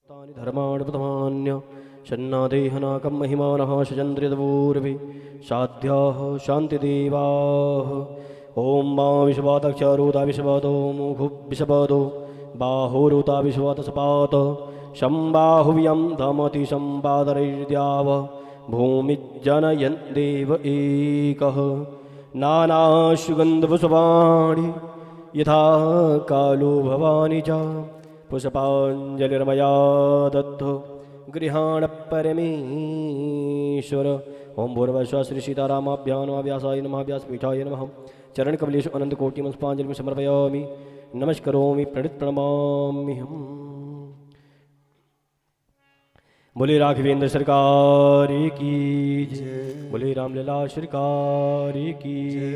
तानि धर्माणि प्रथमान्य शन्नादेहनाकं महिमानः शचन्द्रितपूर्वे साध्याः शान्तिदेवाः ॐ मा विश्वादक्षरुता विश्वादो मुखु विश्वादो बाहुरुता विश्वातसपात शम्बाहुव्यं धमति सम्पादरैर्द्याव भूमिज्जनयन् देव एकः नानाशुगन्धपुष्पाणि यथा कालो भवानी च पुष्पाञ्जलिर्मया दत्तो गृहाण परमेश्वर ओं भूर्भुवः श्री सीतारामाभ्यां नमः व्यासाय नमः व्यासपीठाय नमः चरणकमलेषु अनन्तकोटिं पुष्पाञ्जलिं समर्पयामि नमस्करोमि प्रणमाम्यहम्। बोले राघवेंद्र सरकार की जय, बोले रामलला सरकार की जय,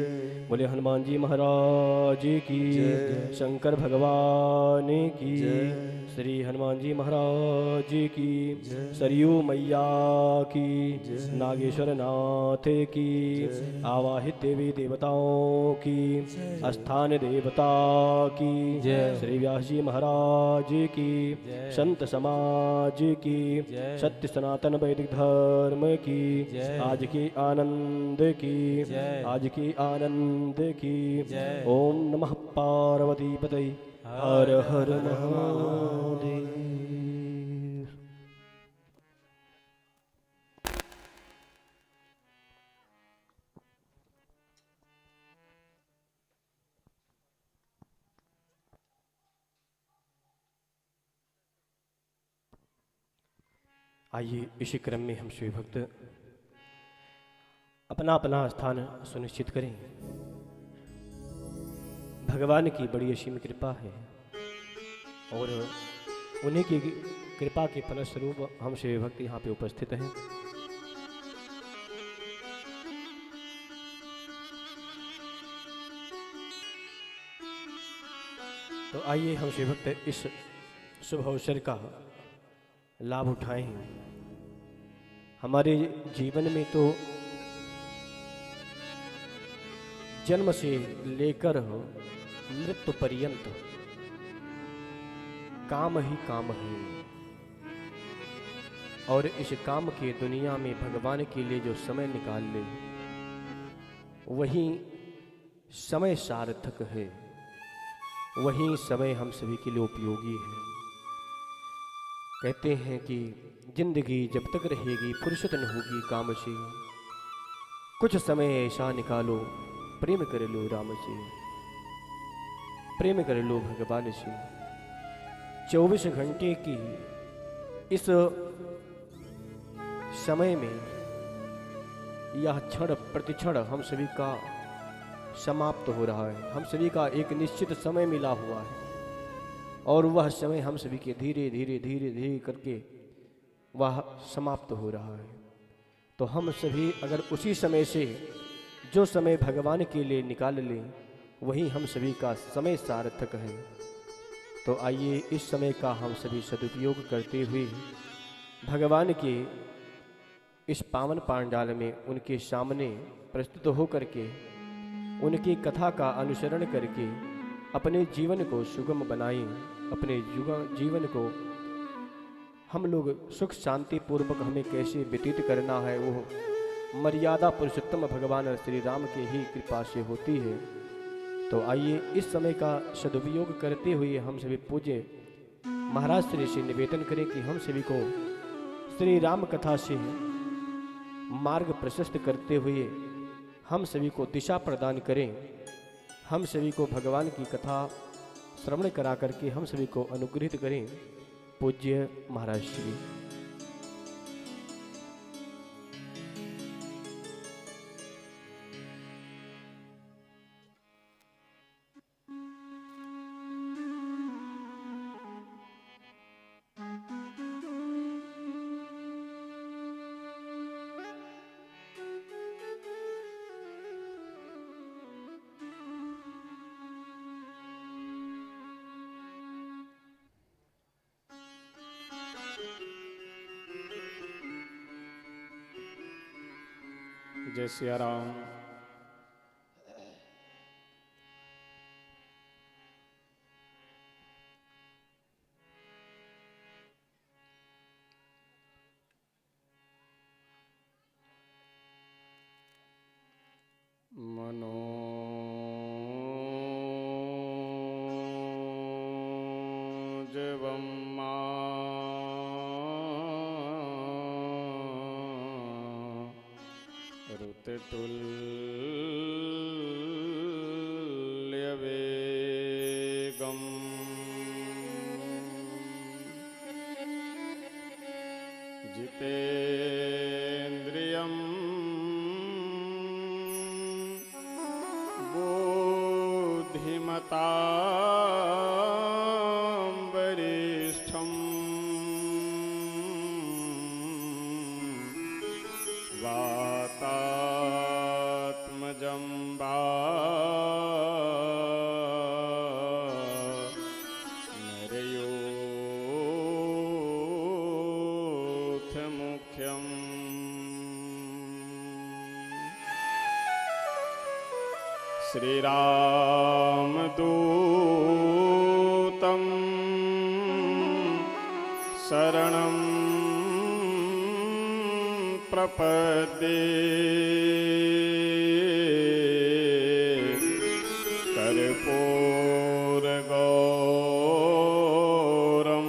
बोले हनुमान जी महाराज की जय, शंकर भगवान की जय, श्री हनुमान जी महाराज की जय, सरयू मैया की जय, नागेश्वर नाथ की जय, आवाहित देवी देवताओं की स्थान देवता की जय, श्री व्यास जी महाराज की संत समाज की सत्य सनातन वैदिक धर्म की आज की आनंद की आज की आनंद की ओम नमः पार्वती पतये हर हर महादेव। आइए इसी क्रम में हम शिव भक्त अपना अपना स्थान सुनिश्चित करें। भगवान की बड़ी असीम कृपा है और उन्हीं की कृपा के फलस्वरूप हम शिव भक्त यहाँ पे उपस्थित हैं। तो आइए हम शिव भक्त इस शुभ अवसर का लाभ उठाएं। हमारे जीवन में तो जन्म से लेकर मृत्यु पर्यंत काम ही काम है और इस काम के दुनिया में भगवान के लिए जो समय निकाल ले वही समय सार्थक है, वही समय हम सभी के लिए उपयोगी है। कहते हैं कि जिंदगी जब तक रहेगी फुर्सत न होगी काम से, कुछ समय ऐसा निकालो प्रेम कर लो राम से, प्रेम कर लो भगवान से। 24 घंटे की इस समय में यह क्षण प्रतिक्षण हम सभी का समाप्त हो रहा है। हम सभी का एक निश्चित समय मिला हुआ है और वह समय हम सभी के धीरे धीरे धीरे धीरे करके वह समाप्त हो रहा है। तो हम सभी अगर उसी समय से जो समय भगवान के लिए निकाल लें वही हम सभी का समय सार्थक है। तो आइए इस समय का हम सभी सदुपयोग करते हुए भगवान के इस पावन पांडाल में उनके सामने प्रस्तुत होकर के उनकी कथा का अनुसरण करके अपने जीवन को सुगम बनाएं। अपने जीवन को हम लोग सुख शांति पूर्वक हमें कैसे व्यतीत करना है वो मर्यादा पुरुषोत्तम भगवान श्री राम के ही कृपा से होती है। तो आइए इस समय का सदुपयोग करते हुए हम सभी पूज्य महाराज श्री से निवेदन करें कि हम सभी को श्री राम कथा से मार्ग प्रशस्त करते हुए हम सभी को दिशा प्रदान करें। हम सभी को भगवान की कथा श्रवण करा करके हम सभी को अनुग्रहित करें। पूज्य महाराज श्री। जय सिया राम। जवम्मा ऋतुतुल्यवेगम् जितेन्द्रियं बुद्धिमतां वरिष्ठं वातात्मजं नरयोऽथ मुख्यम् श्रीरामदूतं शरणं प्रपद्ये कर्पूरगौरं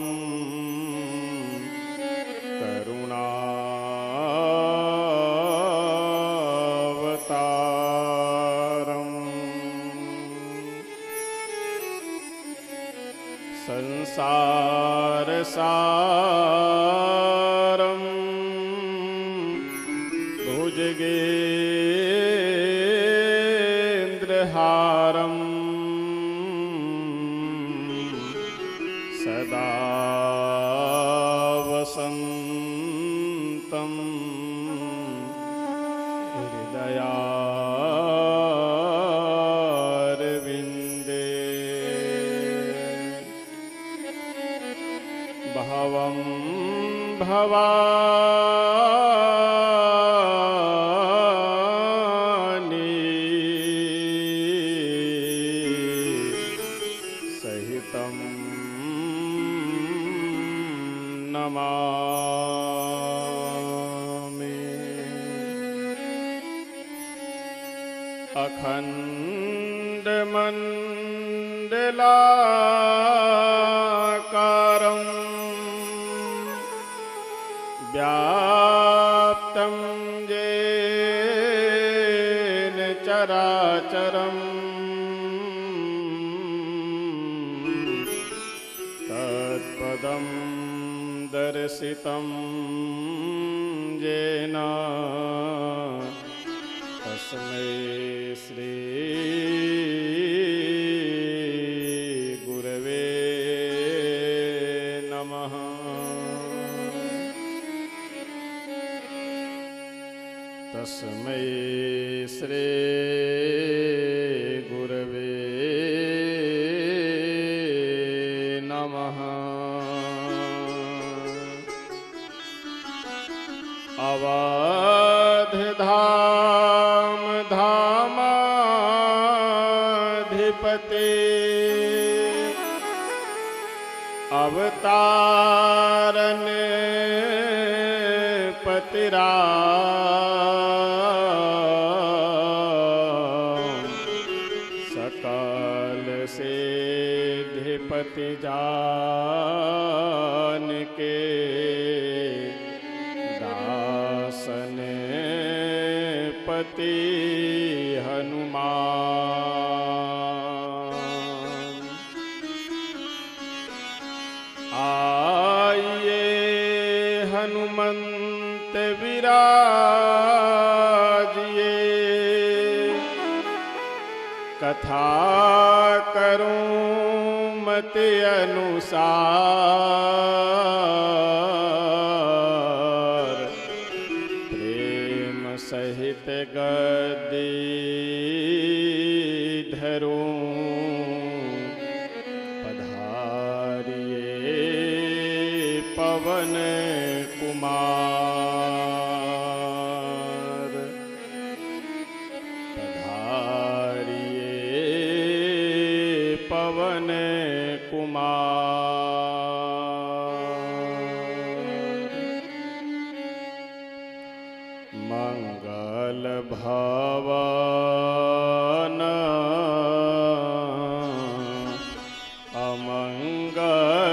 करुणावतारम् संसारसारं भुजगेन्द्रहारं सदा वसन्तं हृदयारविन्दे भवं भवानी सहितं नमामि अखण्डमण्डलाकारं व्याप्तं येन चराचरं तत्पदं दर्शितं येन तस्मै श्री गुरवे नमः। तस्मै श्री गुरवे नमः। अवधधाम धामाधिपते अवतारन पतिराम सकल सिद्धिपति जान के दासन पति हनुमान। आइए हनुमंत विराजिए कथा करूं मत अनुसार प्रेम सहित गद्दी धरूं पधारिए पवन कुमार पधारिए पवन कुमार। मंगल भवन अमंगल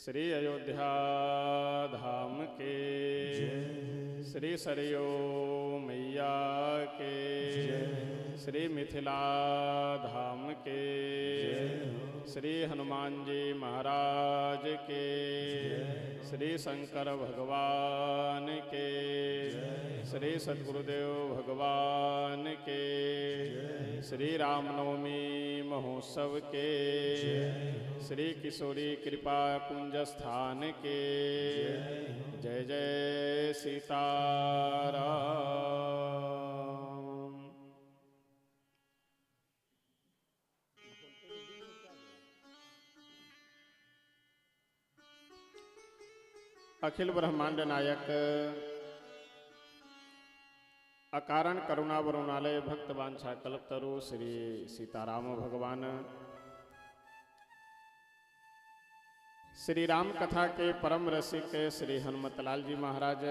श्री अयोध्या धाम के श्री सरयू मैया के श्री मिथिला धाम के श्री हनुमान जी महाराज के श्री शंकर भगवान के श्री सद्गुरुदेव भगवान के श्री रामनवमी महोत्सव के श्री किशोरी कृपा कुंज स्थान के जय जय सीताराम। अखिल ब्रह्मांड नायक अकारण करुणा वरुणालय भक्त वांछा कल्पतरु श्री सीताराम भगवान श्री राम कथा के परम रसिक श्री हनुमतलाल जी महाराज,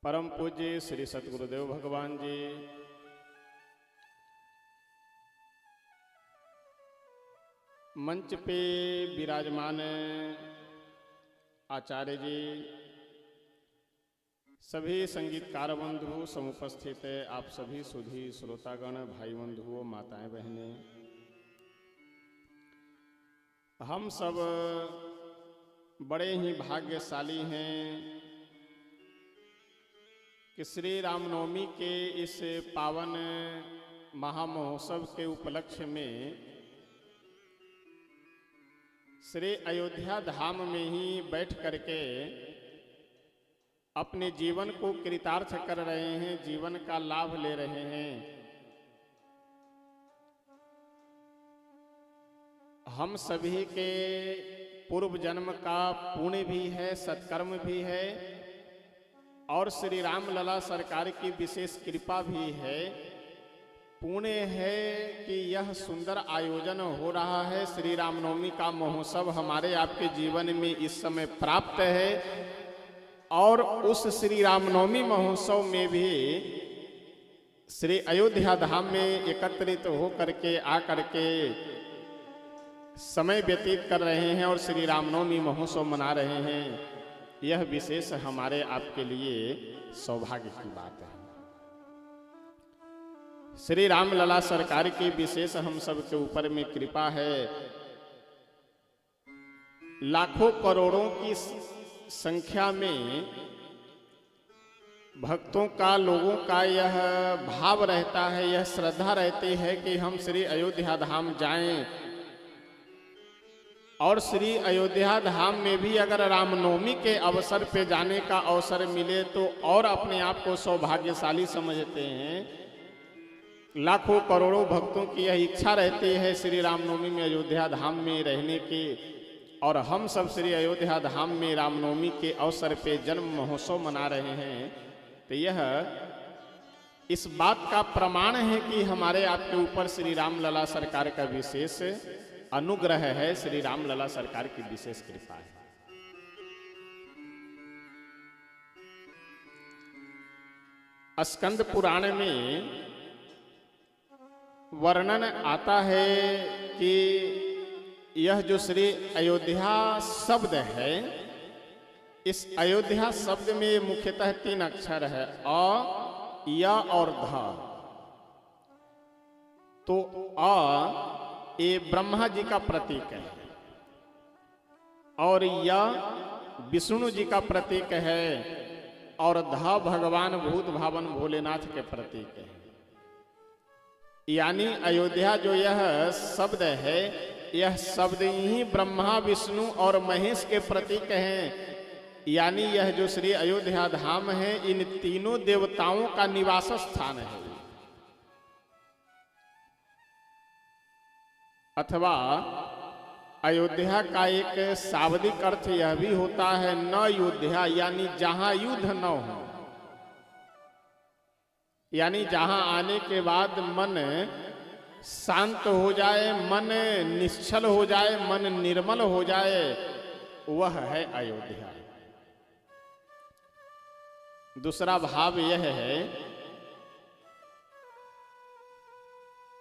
परम पूज्य श्री सतगुरुदेव भगवान जी, मंच पे विराजमान आचार्य जी, सभी संगीतकार बंधु, समुपस्थित आप सभी सुधी श्रोतागण, भाई बंधुओं, माताएं बहनें, हम सब बड़े ही भाग्यशाली हैं कि श्री रामनवमी के इस पावन महामहोत्सव के उपलक्ष्य में श्री अयोध्या धाम में ही बैठ करके अपने जीवन को कृतार्थ कर रहे हैं, जीवन का लाभ ले रहे हैं। हम सभी के पूर्व जन्म का पुण्य भी है, सत्कर्म भी है और श्री राम लला सरकार की विशेष कृपा भी है। पुण्य है कि यह सुंदर आयोजन हो रहा है। श्री रामनवमी का महोत्सव हमारे आपके जीवन में इस समय प्राप्त है और उस श्री रामनवमी महोत्सव में भी श्री अयोध्या धाम में एकत्रित हो करके आकर के समय व्यतीत कर रहे हैं और श्री रामनवमी महोत्सव मना रहे हैं। यह विशेष हमारे आपके लिए सौभाग्य की बात है। श्री राम लला सरकार की विशेष हम सब के ऊपर में कृपा है। लाखों करोड़ों की संख्या में भक्तों का, लोगों का यह भाव रहता है, यह श्रद्धा रहती है कि हम श्री अयोध्या धाम जाएं और श्री अयोध्या धाम में भी अगर रामनवमी के अवसर पे जाने का अवसर मिले तो और अपने आप को सौभाग्यशाली समझते हैं। लाखों करोड़ों भक्तों की यह इच्छा रहती है श्री रामनवमी में अयोध्या धाम में रहने की और हम सब श्री अयोध्या धाम में रामनवमी के अवसर पे जन्म महोत्सव मना रहे हैं। तो यह इस बात का प्रमाण है कि हमारे आपके ऊपर श्री राम लला सरकार का विशेष अनुग्रह है, श्री राम लला सरकार की विशेष कृपा है। स्कंद पुराण में वर्णन आता है कि यह जो श्री अयोध्या शब्द है, इस अयोध्या शब्द में मुख्यतः 3 अक्षर है, अ, या और ध। तो अ ये ब्रह्मा जी का प्रतीक है और यह विष्णु जी का प्रतीक है और ध भगवान भूत भावन भोलेनाथ के प्रतीक है। यानी अयोध्या जो यह शब्द है, यह शब्द ही ब्रह्मा, विष्णु और महेश के प्रतीक हैं। यानी यह जो श्री अयोध्या धाम है, इन तीनों देवताओं का निवास स्थान है। अथवा अयोध्या का एक शाब्दिक अर्थ यह भी होता है न योध्या, यानी जहां युद्ध न हो, यानी जहां आने के बाद मन शांत हो जाए, मन निश्चल हो जाए, मन निर्मल हो जाए, वह है अयोध्या। दूसरा भाव यह है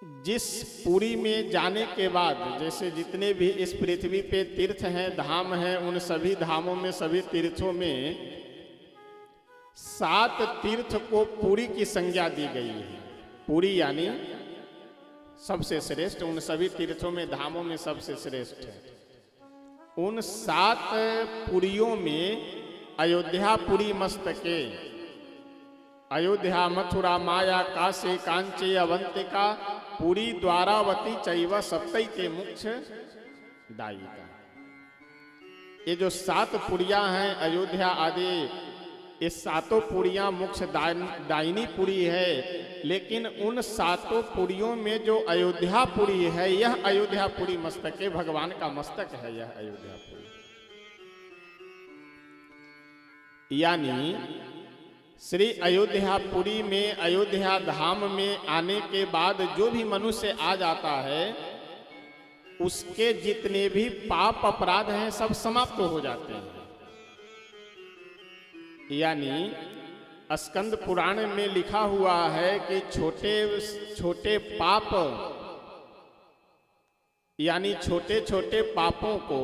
जिस पुरी में जाने के बाद, जैसे जितने भी इस पृथ्वी पे तीर्थ हैं, धाम हैं, उन सभी धामों में, सभी तीर्थों में 7 तीर्थ को पुरी की संज्ञा दी गई है। पुरी यानी सबसे श्रेष्ठ, उन सभी तीर्थों में, धामों में सबसे श्रेष्ठ है। उन 7 पुरियों में अयोध्यापुरी मस्तके, अयोध्या, मथुरा, माया, काशी, कांची, अवंतिका, पुरी, द्वारावती चैव सप्तैते मुख्य दायिका। ये जो 7 पुरियां हैं अयोध्या आदि, ये 7 पुरियां मुख्य दायिनी पुरी है। लेकिन उन 7 पुरियों में जो अयोध्यापुरी है, यह अयोध्यापुरी मस्तक है, भगवान का मस्तक है यह अयोध्यापुरी। यानी श्री अयोध्यापुरी में, अयोध्या धाम में आने के बाद जो भी मनुष्य आ जाता है, उसके जितने भी पाप अपराध हैं सब समाप्त हो जाते हैं। यानी स्कंद पुराण में लिखा हुआ है कि छोटे छोटे पाप, यानी छोटे छोटे पापों को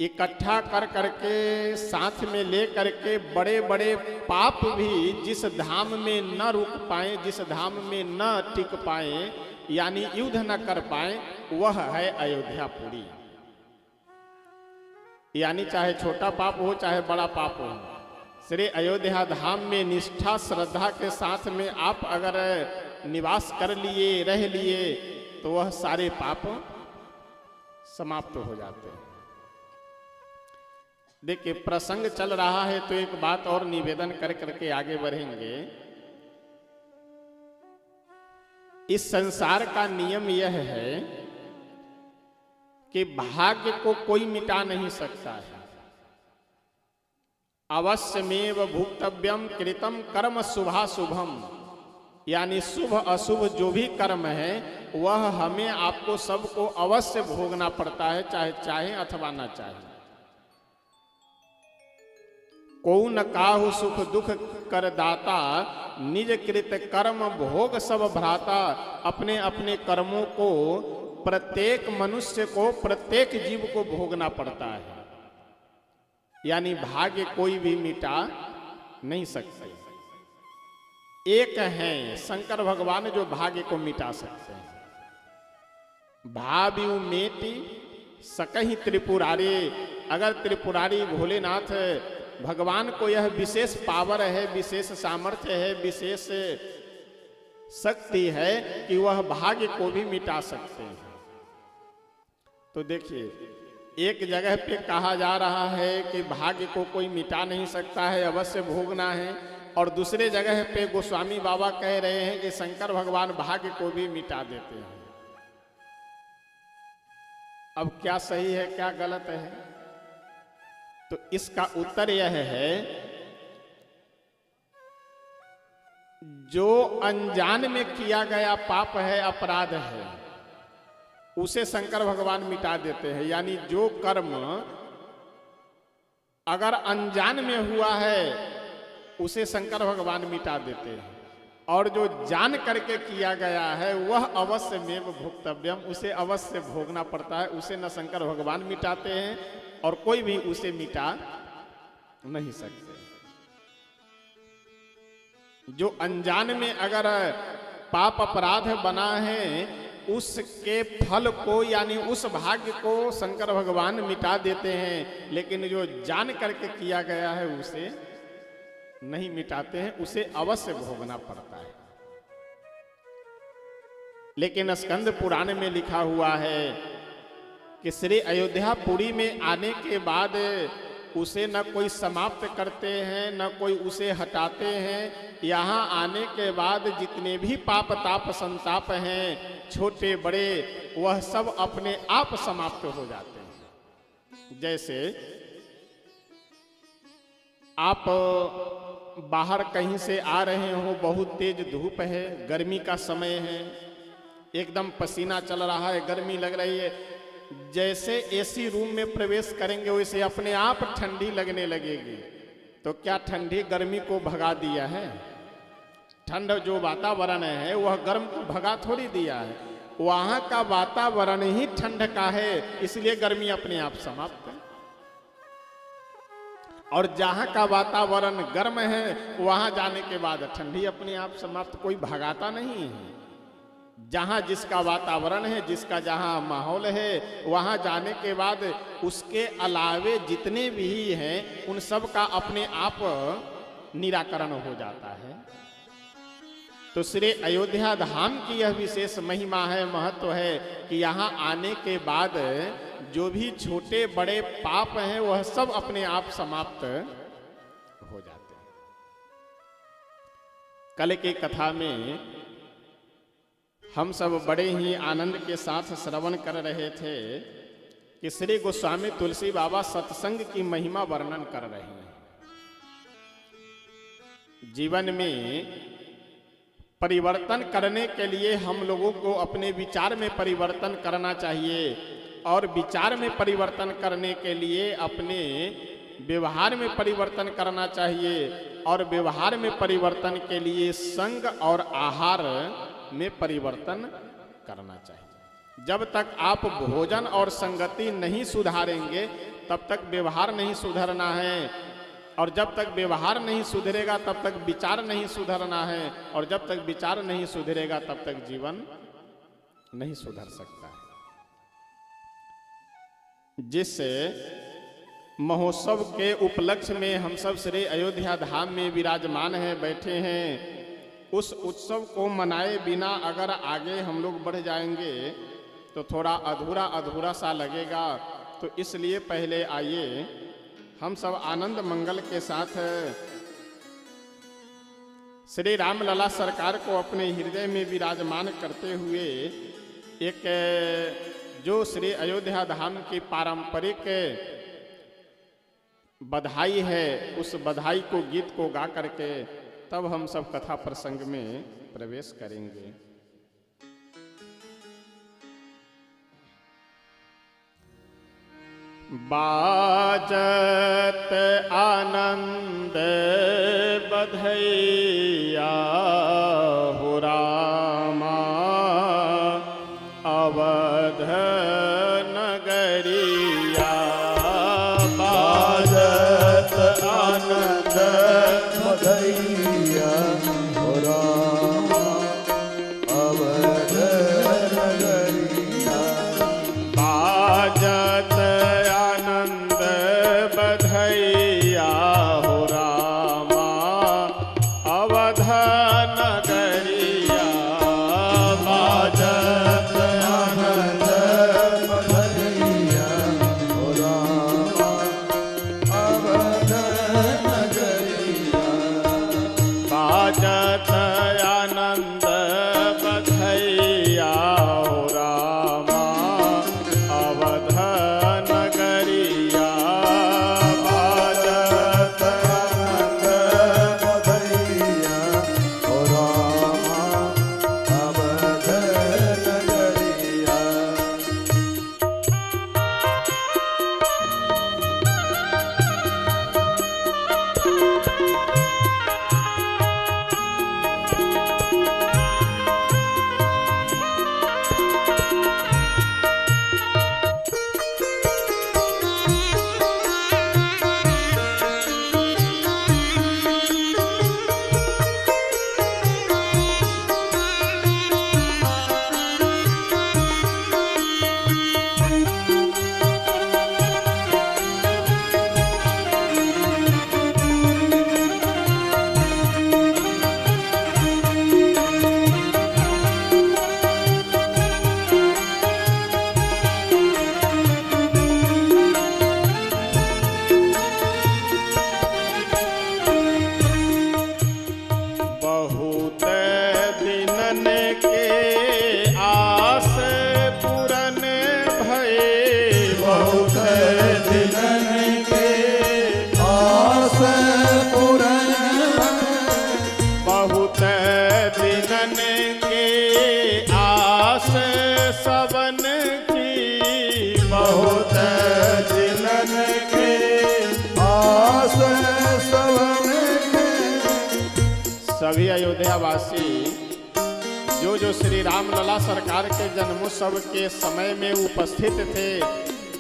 इकट्ठा कर करके साथ में ले करके बड़े बड़े पाप भी जिस धाम में न रुक पाए, जिस धाम में न टिक पाए, यानी युद्ध न कर पाए, वह है अयोध्यापुरी। यानी चाहे छोटा पाप हो चाहे बड़ा पाप हो, श्री अयोध्या धाम में निष्ठा श्रद्धा के साथ में आप अगर निवास कर लिए, रह लिए, तो वह सारे पाप समाप्त हो जाते हैं। देखिए प्रसंग चल रहा है तो एक बात और निवेदन कर करके आगे बढ़ेंगे। इस संसार का नियम यह है कि भाग्य को कोई मिटा नहीं सकता है। अवश्यमेव भुक्तव्यम कृतम कर्म शुभाशुभम, यानी शुभ अशुभ जो भी कर्म है वह हमें आपको सबको अवश्य भोगना पड़ता है, चाहे चाहे अथवा ना चाहे। को न काहु सुख दुख कर दाता, निज कृत कर्म भोग सब भ्राता। अपने अपने कर्मों को प्रत्येक मनुष्य को, प्रत्येक जीव को भोगना पड़ता है। यानी भाग्य कोई भी मिटा नहीं सकते। एक हैं शंकर भगवान जो भाग्य को मिटा सकते हैं। भाव्यु मेटि सकहि त्रिपुरारी, अगर त्रिपुरारी भोलेनाथ भगवान को यह विशेष पावर है, विशेष सामर्थ्य है, विशेष शक्ति है कि वह भाग्य को भी मिटा सकते हैं। तो देखिए एक जगह पे कहा जा रहा है कि भाग्य को कोई मिटा नहीं सकता है, अवश्य भोगना है, और दूसरे जगह पे गोस्वामी बाबा कह रहे हैं कि शंकर भगवान भाग्य को भी मिटा देते हैं। अब क्या सही है क्या गलत है? तो इसका उत्तर यह है, जो अनजान में किया गया पाप है, अपराध है, उसे शंकर भगवान मिटा देते हैं। यानी जो कर्म अगर अनजान में हुआ है उसे शंकर भगवान मिटा देते हैं, और जो जान करके किया गया है वह अवश्य में भुक्तव्यम, उसे अवश्य भोगना पड़ता है। उसे न शंकर भगवान मिटाते हैं और कोई भी उसे मिटा नहीं सकते। जो अनजान में अगर पाप अपराध बना है उसके फल को, यानी उस भाग्य को शंकर भगवान मिटा देते हैं, लेकिन जो जान करके किया गया है उसे नहीं मिटाते हैं, उसे अवश्य भोगना पड़ता है। लेकिन स्कंद पुराण में लिखा हुआ है कि श्री अयोध्यापुरी में आने के बाद उसे न कोई समाप्त करते हैं, न कोई उसे हटाते हैं। यहाँ आने के बाद जितने भी पाप ताप संताप हैं, छोटे बड़े, वह सब अपने आप समाप्त हो जाते हैं। जैसे आप बाहर कहीं से आ रहे हो, बहुत तेज धूप है, गर्मी का समय है, एकदम पसीना चल रहा है, गर्मी लग रही है, जैसे एसी रूम में प्रवेश करेंगे वैसे अपने आप ठंडी लगने लगेगी। तो क्या ठंडी गर्मी को भगा दिया है? ठंड जो वातावरण है वह गर्म को भगा थोड़ी दिया है, वहां का वातावरण ही ठंड का है, इसलिए गर्मी अपने आप समाप्त है। और जहां का वातावरण गर्म है वहां जाने के बाद ठंडी अपने आप समाप्त, कोई भगाता नहीं है। जहां जिसका वातावरण है, जिसका जहां माहौल है, वहां जाने के बाद उसके अलावे जितने भी हैं उन सब का अपने आप निराकरण हो जाता है। तो श्री अयोध्या धाम की यह विशेष महिमा है, महत्व है कि यहाँ आने के बाद जो भी छोटे बड़े पाप हैं वह सब अपने आप समाप्त हो जाते हैं। कल की कथा में हम सब बड़े ही आनंद के साथ श्रवण कर रहे थे कि श्री गोस्वामी तुलसी बाबा सत्संग की महिमा वर्णन कर रहे हैं। जीवन में परिवर्तन करने के लिए हम लोगों को अपने विचार में परिवर्तन करना चाहिए, और विचार में परिवर्तन करने के लिए अपने व्यवहार में परिवर्तन करना चाहिए, और व्यवहार में परिवर्तन के लिए संग और आहार में परिवर्तन करना चाहिए। जब तक आप भोजन और संगति नहीं सुधारेंगे तब तक व्यवहार नहीं सुधरना है, और जब तक व्यवहार नहीं सुधरेगा तब तक विचार नहीं सुधरना है, और जब तक विचार नहीं सुधरेगा तब तक जीवन नहीं सुधर सकता है। जिस महोत्सव के उपलक्ष्य में हम सब श्री अयोध्या धाम में विराजमान हैं, बैठे हैं, उस उत्सव को मनाए बिना अगर आगे हम लोग बढ़ जाएंगे तो थोड़ा अधूरा अधूरा सा लगेगा। तो इसलिए पहले आइए हम सब आनंद मंगल के साथ श्री राम लला सरकार को अपने हृदय में विराजमान करते हुए एक जो श्री अयोध्या धाम की पारंपरिक बधाई है, उस बधाई को गीत को गा करके तब हम सब कथा प्रसंग में प्रवेश करेंगे। बाजत आनंद बधैया हो रामा अवध नगरिया। बाजत आनंद बधैया हो रामा अवध नगरिया। बाजत आनंद बधैया हो रामा अवध नगरिया। बाजत आनंद बधैया हो रामा अवध नगरिया। बाजत आनंद बधैया हो रामा अवध नगरिया। बाजत आनंद बधैया हो रामा अवध नगरिया। बहुत दिनन के आस पूरन भये। बहुत दिनन के आस पूरन बहुत दिनन के आस सबन की। बहुत दिनन के आस सवन के सभी अयोध्यावासी जो श्री राम लला सरकार के जन्मोत्सव के समय में उपस्थित थे,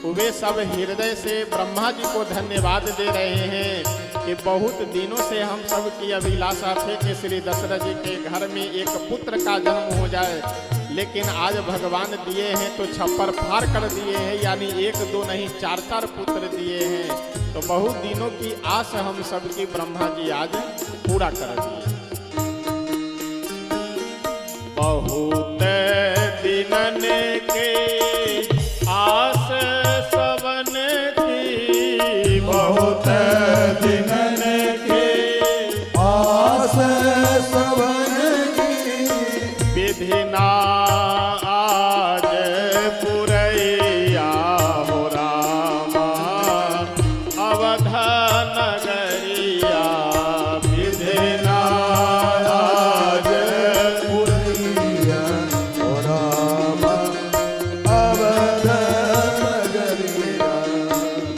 वे सब हृदय से ब्रह्मा जी को धन्यवाद दे रहे हैं कि बहुत दिनों से हम सब की अभिलाषा थे कि श्री दशरथ जी के घर में एक पुत्र का जन्म हो जाए, लेकिन आज भगवान दिए हैं तो छप्पर फाड़ कर दिए हैं, यानी एक दो नहीं 4-4 पुत्र दिए हैं। तो बहुत दिनों की आस हम सबकी ब्रह्मा जी आज पूरा कर दिए। बहुत दिनन के आस सबन की, बहुत दिनन के आस सबन की, विधि ना आज पुरैया हो रामा अवध नगरिया, विधि ना आज पुरैया हो रामा अवध नगरिया,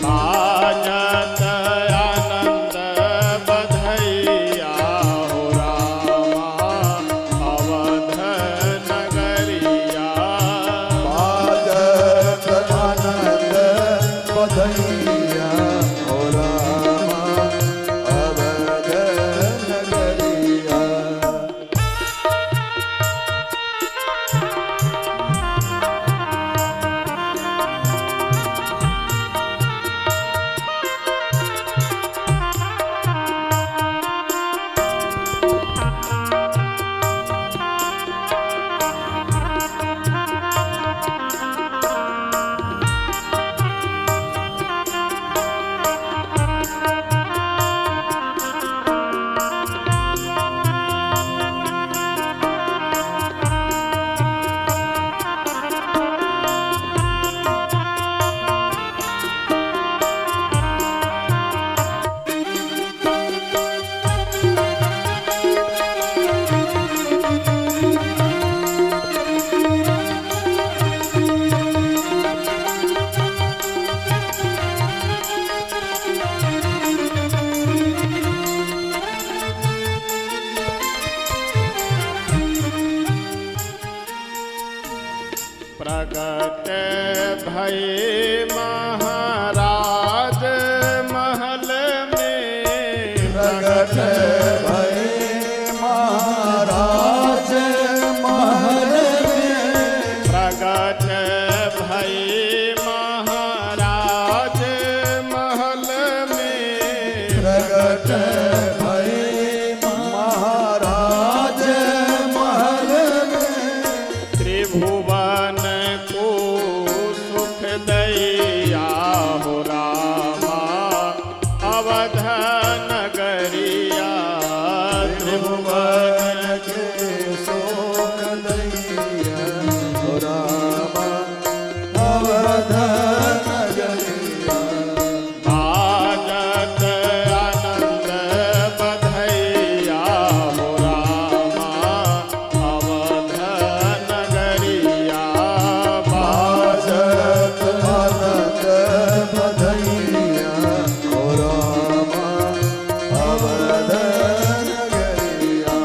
बाजत आनंद बधैया हो रामा अवध नगरिया, बाजत आनंद बधैया हो रामा अवध नगरिया। प्रगट भये महाराज महल में, प्रगट भये महाराज महल में, प्रगट भये महाराज महल में, प्रगट भये महाराज महल में, त्रिभुवन को सुख दैया हो रामा अवध नगरिया, त्रिभुवन के शोक दैया हो रामा अवध नगरिया, बाजत आनंद बधैया हो रामा अवध नगरिया, बाजत आनंद बधैया हो रामा अवध नगरिया।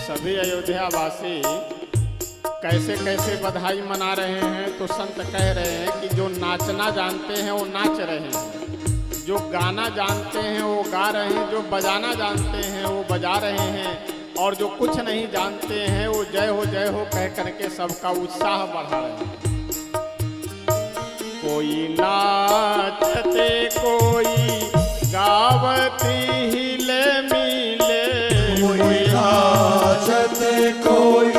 सभी अयोध्यावासी कैसे कैसे बधाई मना रहे हैं, तो संत कह रहे हैं कि जो नाचना जानते हैं वो नाच रहे हैं, जो गाना जानते हैं वो गा रहे हैं, जो बजाना जानते हैं वो बजा रहे हैं, और जो कुछ नहीं जानते हैं वो जय हो कह करके सबका उत्साह बढ़ा रहे हैं। कोई नाचते कोई गावती हिले मिले, कोई नाचत कोई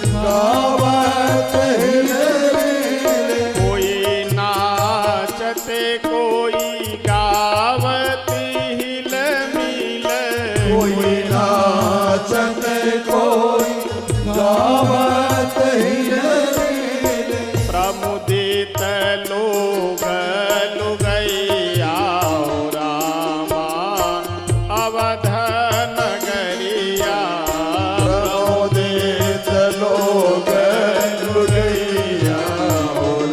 गावत हिले मिले, कोई नाचते कोई गावती हिले मिले, कोई नाचत कोई गावत हिले मिले, प्रमुदित लोग लुगैया रामा अवध नगरिया, प्रमोदित लोग लुगैया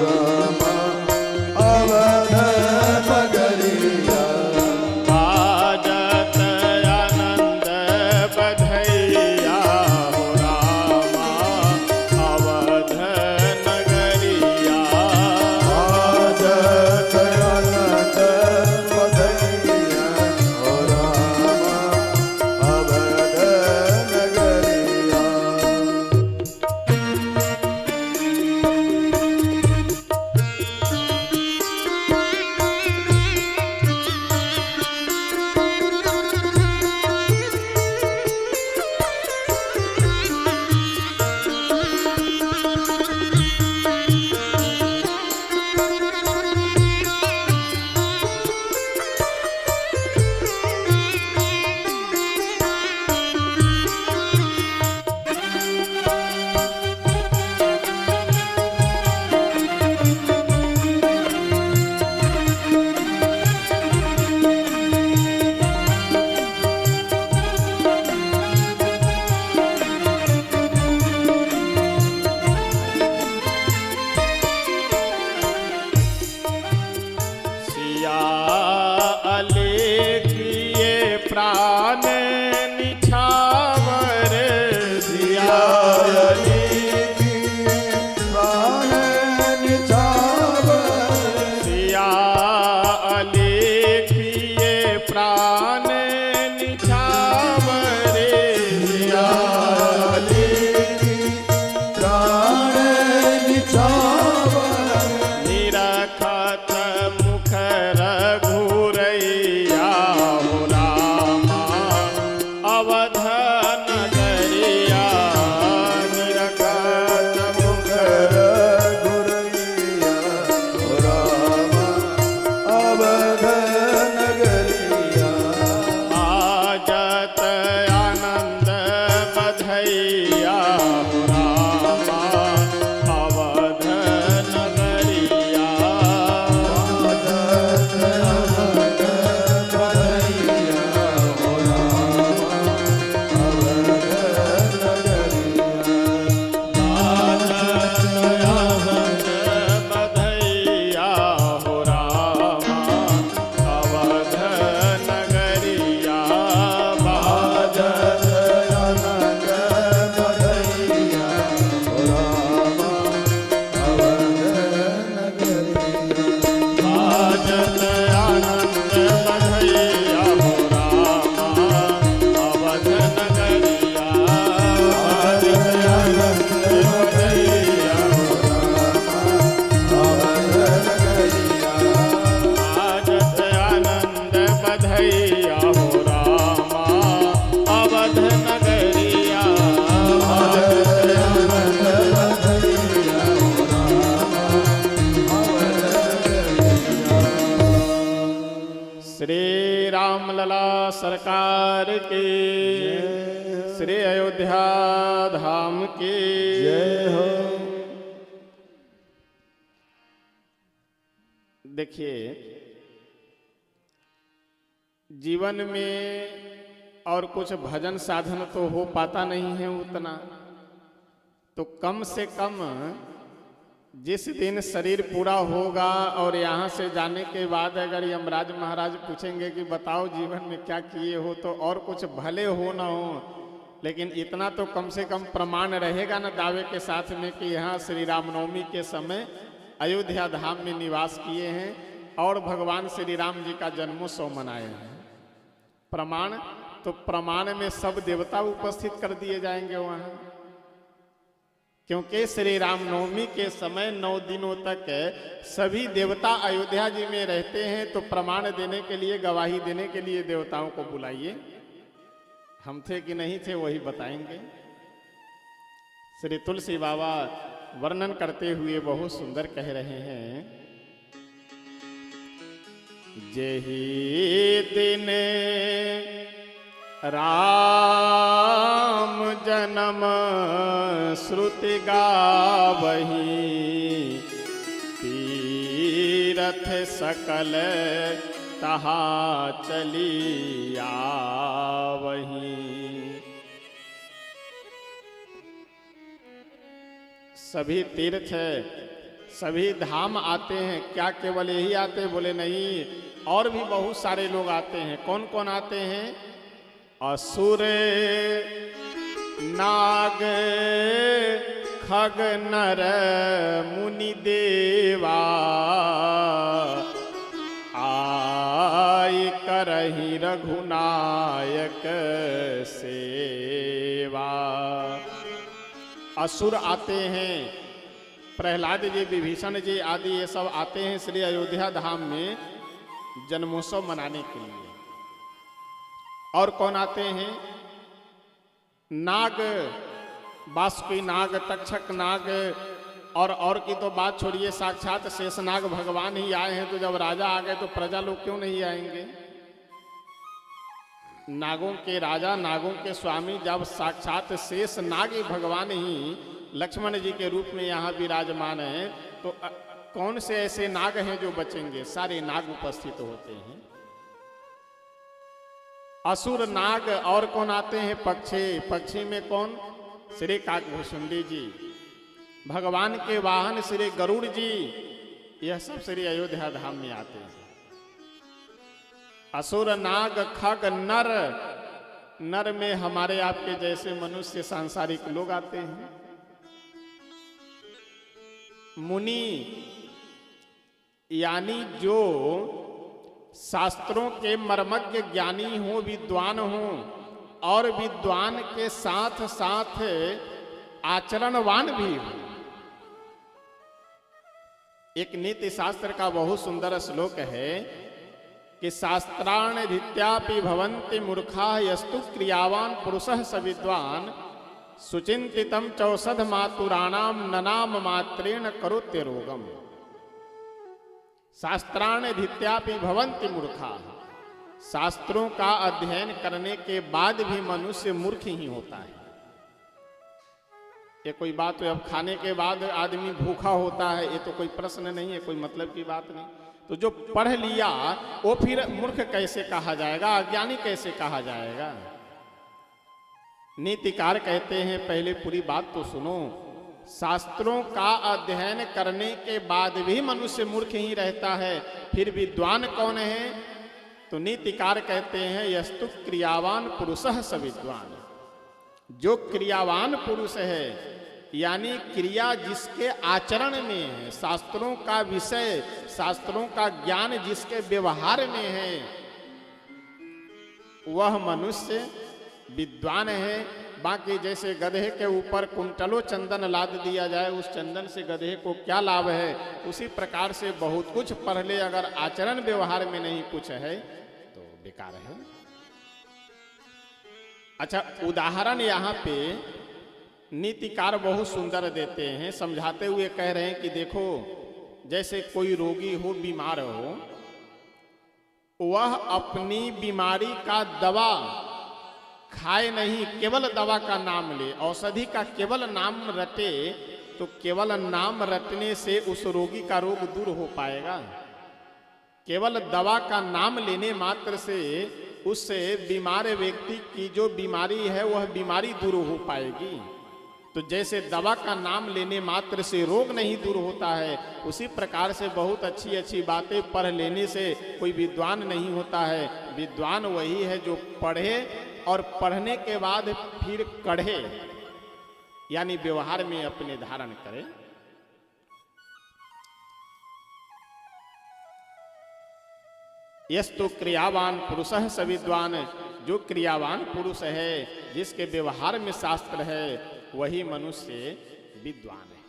रामा अवध नगरिया, बाजत आनंद बधैया रामा अवध नगरिया, आजत अनंत बधैया रामा अवध नगरिया। सिया अलेखिए प्राण निछावर, सिया सिया अलेखिए प्राण निछावर, सिया निरखत मुख रघुरैया रामा अवध नगरिया, निरखत मुख आजत आनंद बधैया रामा अवध नगरिया, आनंद बधैया रामा अवध नगरिया, आजत आनंद बधैया रामा अवध नगरिया, आजत आनंद बधैया, आजत आनंद बधैया रामा अवध नगरिया, श्री रामलला सरकार के, श्री अयोध्या धाम के जय हो। देखिए, जीवन में और कुछ भजन साधन तो हो पाता नहीं है उतना, तो कम से कम जिस दिन शरीर पूरा होगा और यहाँ से जाने के बाद अगर यमराज महाराज पूछेंगे कि बताओ जीवन में क्या किए हो, तो और कुछ भले हो ना हो, लेकिन इतना तो कम से कम प्रमाण रहेगा ना दावे के साथ में कि यहाँ श्री रामनवमी के समय अयोध्या धाम में निवास किए हैं और भगवान श्री राम जी का जन्मोत्सव मनाए हैं। प्रमाण तो प्रमाण में सब देवता उपस्थित कर दिए जाएंगे वहाँ। क्योंकि श्री रामनवमी के समय 9 दिनों तक सभी देवता अयोध्या जी में रहते हैं, तो प्रमाण देने के लिए, गवाही देने के लिए देवताओं को बुलाइए। हम थे कि नहीं थे वही बताएंगे। श्री तुलसी बाबा वर्णन करते हुए बहुत सुंदर कह रहे हैं, जेहि दिन राम जन्म श्रुति गावही, तीरथ सकल तहा चली आवही। सभी तीर्थ सभी धाम आते हैं, क्या केवल यही आते? बोले नहीं, और भी बहुत सारे लोग आते हैं। कौन कौन आते हैं? असुर नाग खग नर मुनि देवा, आई करहि रघुनायक सेवा। असुर आते हैं, प्रहलाद जी, विभीषण जी आदि ये सब आते हैं श्री अयोध्या धाम में जन्मोत्सव मनाने के लिए। और कौन आते हैं? नाग, बासुकी नाग, तक्षक नाग, और की तो बात छोड़िए, साक्षात शेषनाग भगवान ही आए हैं। तो जब राजा आ गए तो प्रजा लोग क्यों नहीं आएंगे? नागों के राजा, नागों के स्वामी जब साक्षात शेषनाग भगवान ही लक्ष्मण जी के रूप में यहाँ विराजमान हैं, तो कौन से ऐसे नाग हैं जो बचेंगे? सारे नाग उपस्थित होते हैं। असुर नाग, और कौन आते हैं? पक्षी। पक्षी में कौन? श्री काकभूषुंडी जी, भगवान के वाहन श्री गरुड़ जी, यह सब श्री अयोध्या धाम में आते हैं। असुर नाग खग नर, नर में हमारे आपके जैसे मनुष्य सांसारिक लोग आते हैं। मुनि यानी जो शास्त्रों के मर्मज्ञ ज्ञानी हो, विद्वान हो, और विद्वान के साथ साथ आचरणवान भी हो। एक नीति शास्त्र का बहुत सुंदर श्लोक है कि शास्त्राण्यधीत्यापि भवन्ति मूर्खा यस्तु क्रियावान पुरुषः स विद्वान, सुचिंतितम चौषध मातुराणाम ननाम मात्रेण करोत्य रोगम। शास्त्राण्यधीत्यापि भवन्ति मूर्खा, शास्त्रों का अध्ययन करने के बाद भी मनुष्य मूर्ख ही होता है। ये कोई बात है? अब खाने के बाद आदमी भूखा होता है, ये तो कोई प्रश्न नहीं है, कोई मतलब की बात नहीं। तो जो पढ़ लिया वो फिर मूर्ख कैसे कहा जाएगा, अज्ञानी कैसे कहा जाएगा? नीतिकार कहते हैं, पहले पूरी बात तो सुनो। शास्त्रों का अध्ययन करने के बाद भी मनुष्य मूर्ख ही रहता है, फिर विद्वान कौन है? तो नीतिकार कहते हैं, यस्तु क्रियावान पुरुषः स विद्वान। जो क्रियावान पुरुष है, यानी क्रिया जिसके आचरण में है, शास्त्रों का विषय, शास्त्रों का ज्ञान जिसके व्यवहार में है, वह मनुष्य विद्वान है। बाकी जैसे गधे के ऊपर कुंटलों चंदन लाद दिया जाए, उस चंदन से गधे को क्या लाभ है, उसी प्रकार से बहुत कुछ पढ़ ले, अगर आचरण व्यवहार में नहीं कुछ है तो बेकार है। अच्छा, उदाहरण यहाँ पे नीतिकार बहुत सुंदर देते हैं, समझाते हुए कह रहे हैं कि देखो, जैसे कोई रोगी हो, बीमार हो, वह अपनी बीमारी का दवा खाए नहीं, केवल दवा का नाम ले, औषधि का केवल नाम रटे, तो केवल नाम रटने से उस रोगी का रोग दूर हो पाएगा? केवल दवा का नाम लेने मात्र से उससे बीमार व्यक्ति की जो बीमारी है वह बीमारी दूर हो पाएगी? तो जैसे दवा का नाम लेने मात्र से रोग नहीं दूर होता है, उसी प्रकार से बहुत अच्छी अच्छी बातें पढ़ लेने से कोई विद्वान नहीं होता है। विद्वान वही है जो पढ़े और पढ़ने के बाद फिर कढ़े, यानी व्यवहार में अपने धारण करे। यस्तु क्रियावान पुरुषः स विद्वान, जो क्रियावान पुरुष है, जिसके व्यवहार में शास्त्र है, वही मनुष्य विद्वान हैं।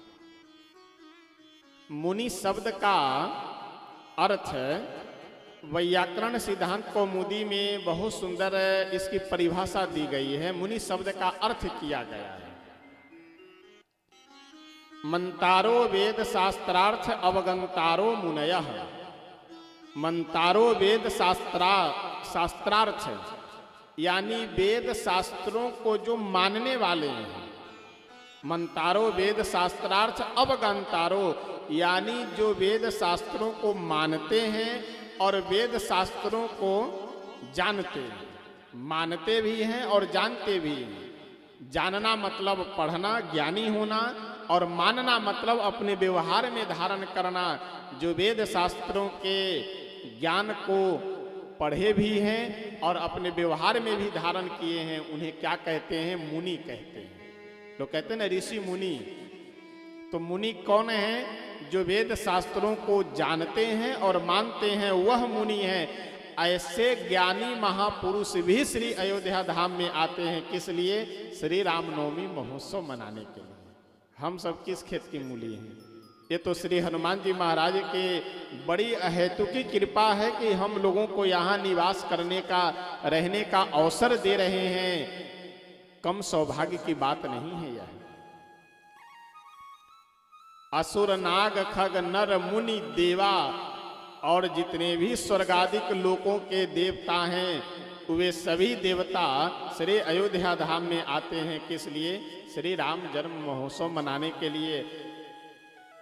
मुनि शब्द का अर्थ वैयाकरण सिद्धांत कौमुदी में बहुत सुंदर इसकी परिभाषा दी गई है। मुनि शब्द का अर्थ किया गया है मंतारो वेद शास्त्रार्थ अवगंतारो मुनयः। मंतारो वेद शास्त्रार्थ यानी वेद शास्त्रों को जो मानने वाले हैं। मंतारो वेद शास्त्रार्थ अवगंतारो यानी जो वेद शास्त्रों को मानते हैं और वेद शास्त्रों को जानते हैं। मानते भी हैं और जानते भी हैं। जानना मतलब पढ़ना, ज्ञानी होना, और मानना मतलब अपने व्यवहार में धारण करना। जो वेद शास्त्रों के ज्ञान को पढ़े भी हैं और अपने व्यवहार में भी धारण किए हैं, उन्हें क्या कहते हैं? मुनि कहते हैं। लोग कहते हैं ना ऋषि मुनि। तो मुनि कौन है? जो वेद शास्त्रों को जानते हैं और मानते हैं, वह मुनि है। ऐसे ज्ञानी महापुरुष भी श्री अयोध्या धाम में आते हैं। किस लिए? श्री रामनवमी महोत्सव मनाने के लिए। हम सब किस खेत की मूली हैं? ये तो श्री हनुमान जी महाराज के बड़ी अहेतुकी कृपा है कि हम लोगों को यहाँ निवास करने का, रहने का अवसर दे रहे हैं। कम सौभाग्य की बात नहीं है यह। असुर नाग खग नर मुनि देवा और जितने भी स्वर्गादिक लोकों के देवता हैं, वे सभी देवता श्री अयोध्या धाम में आते हैं। किस लिए? श्री राम जन्म महोत्सव मनाने के लिए।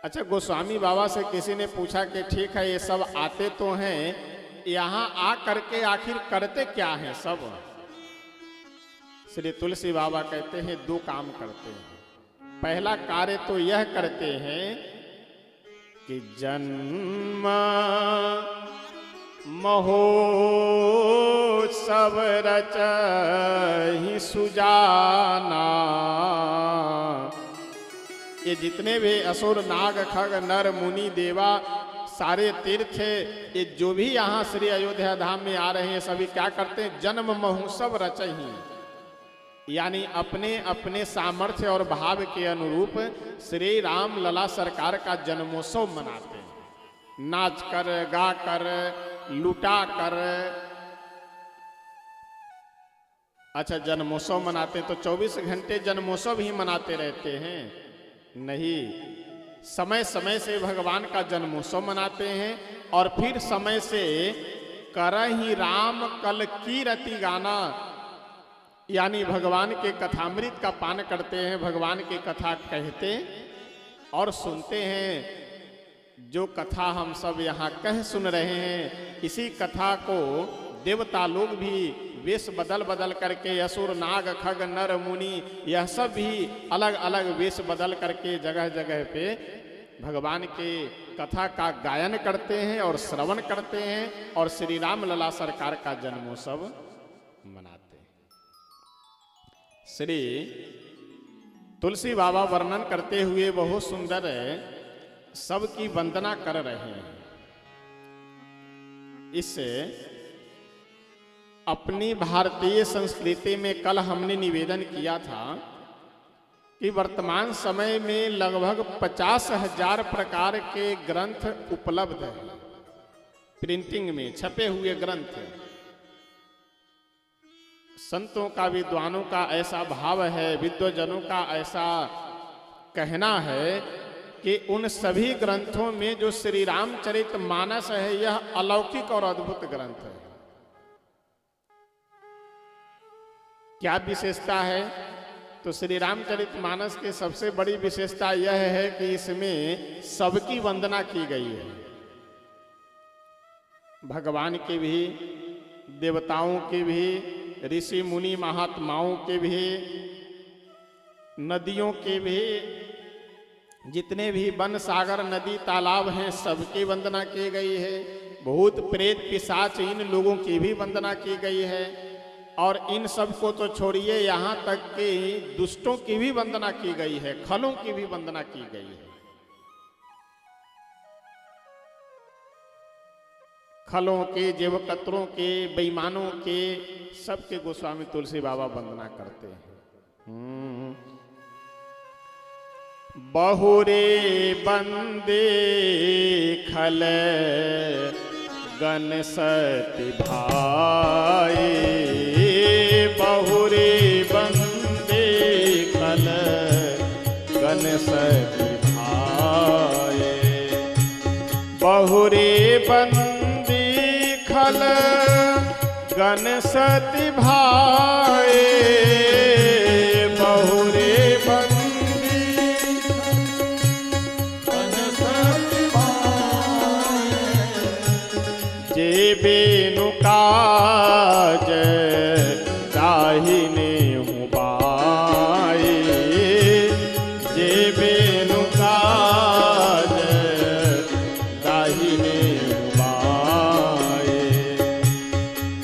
अच्छा, गोस्वामी बाबा से किसी ने पूछा कि ठीक है ये सब आते तो हैं, यहाँ आ करके आखिर करते क्या हैं सब? श्री तुलसी बाबा कहते हैं दो काम करते हैं। पहला कार्य तो यह करते हैं कि जन्म महोत्सव रचहि सुजाना। ये जितने भी असुर नाग खग नर मुनि देवा सारे तीर्थ, ये जो भी यहाँ श्री अयोध्या धाम में आ रहे हैं, सभी क्या करते हैं? जन्म महोत्सव रचहि, यानी अपने अपने सामर्थ्य और भाव के अनुरूप श्री राम लला सरकार का जन्मोत्सव मनाते हैं। नाच कर, गा कर, लुटा कर। अच्छा, जन्मोत्सव मनाते हैं तो 24 घंटे जन्मोत्सव ही मनाते रहते हैं? नहीं, समय समय से भगवान का जन्मोत्सव मनाते हैं और फिर समय से करहि राम कल कीरति गाना, यानी भगवान के कथामृत का पान करते हैं। भगवान की कथा कहते और सुनते हैं। जो कथा हम सब यहाँ कह सुन रहे हैं, इसी कथा को देवता लोग भी वेश बदल बदल करके, असुर नाग खग नर मुनि, यह सब भी अलग अलग वेश बदल करके जगह जगह पे भगवान के कथा का गायन करते हैं और श्रवण करते हैं और श्री राम लला सरकार का जन्मोत्सव मनाते हैं। श्री तुलसी बाबा वर्णन करते हुए बहुत सुंदर सबकी वंदना कर रहे हैं। इससे अपनी भारतीय संस्कृति में कल हमने निवेदन किया था कि वर्तमान समय में लगभग 50,000 प्रकार के ग्रंथ उपलब्ध हैं, प्रिंटिंग में छपे हुए ग्रंथ। संतों का, विद्वानों का ऐसा भाव है, विद्वजनों का ऐसा कहना है कि उन सभी ग्रंथों में जो श्री रामचरित मानस है, यह अलौकिक और अद्भुत ग्रंथ है। क्या विशेषता है? तो श्री रामचरित मानस की सबसे बड़ी विशेषता यह है कि इसमें सबकी वंदना की गई है। भगवान की भी, देवताओं की भी, ऋषि मुनि महात्माओं के भी, नदियों के भी, जितने भी वन सागर नदी तालाब हैं, सबकी वंदना की गई है। भूत प्रेत पिशाच इन लोगों की भी वंदना की गई है। और इन सब को तो छोड़िए, यहाँ तक कि दुष्टों की भी वंदना की गई है, खलों की भी वंदना की गई है। खलों के, जेवकतरों के, बेईमानों के, सबके गोस्वामी तुलसी बाबा वंदना करते हैं। बहुरे बंदे खल गन सति भाई, बहुरे बंदे खल गन सति भाई, बहुरे बंदी खल गन सति भाई, बहुरे बेनु काज दाहिने हूँ बाई, जे बेनु काज दाहिने हूँ बाई,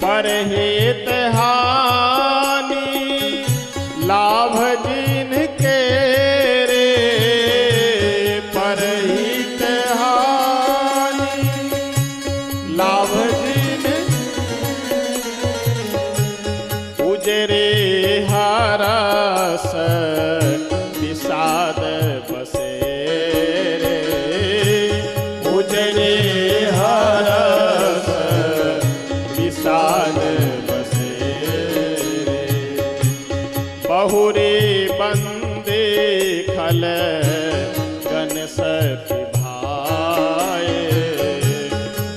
परहित हानि लाभ जिनके रे, परहित हानि लाभ उजरे हरस विषाद बसे रे, उजरे हरस विषाद बसे रे, बहुरे बंदे खल गन सति भाई,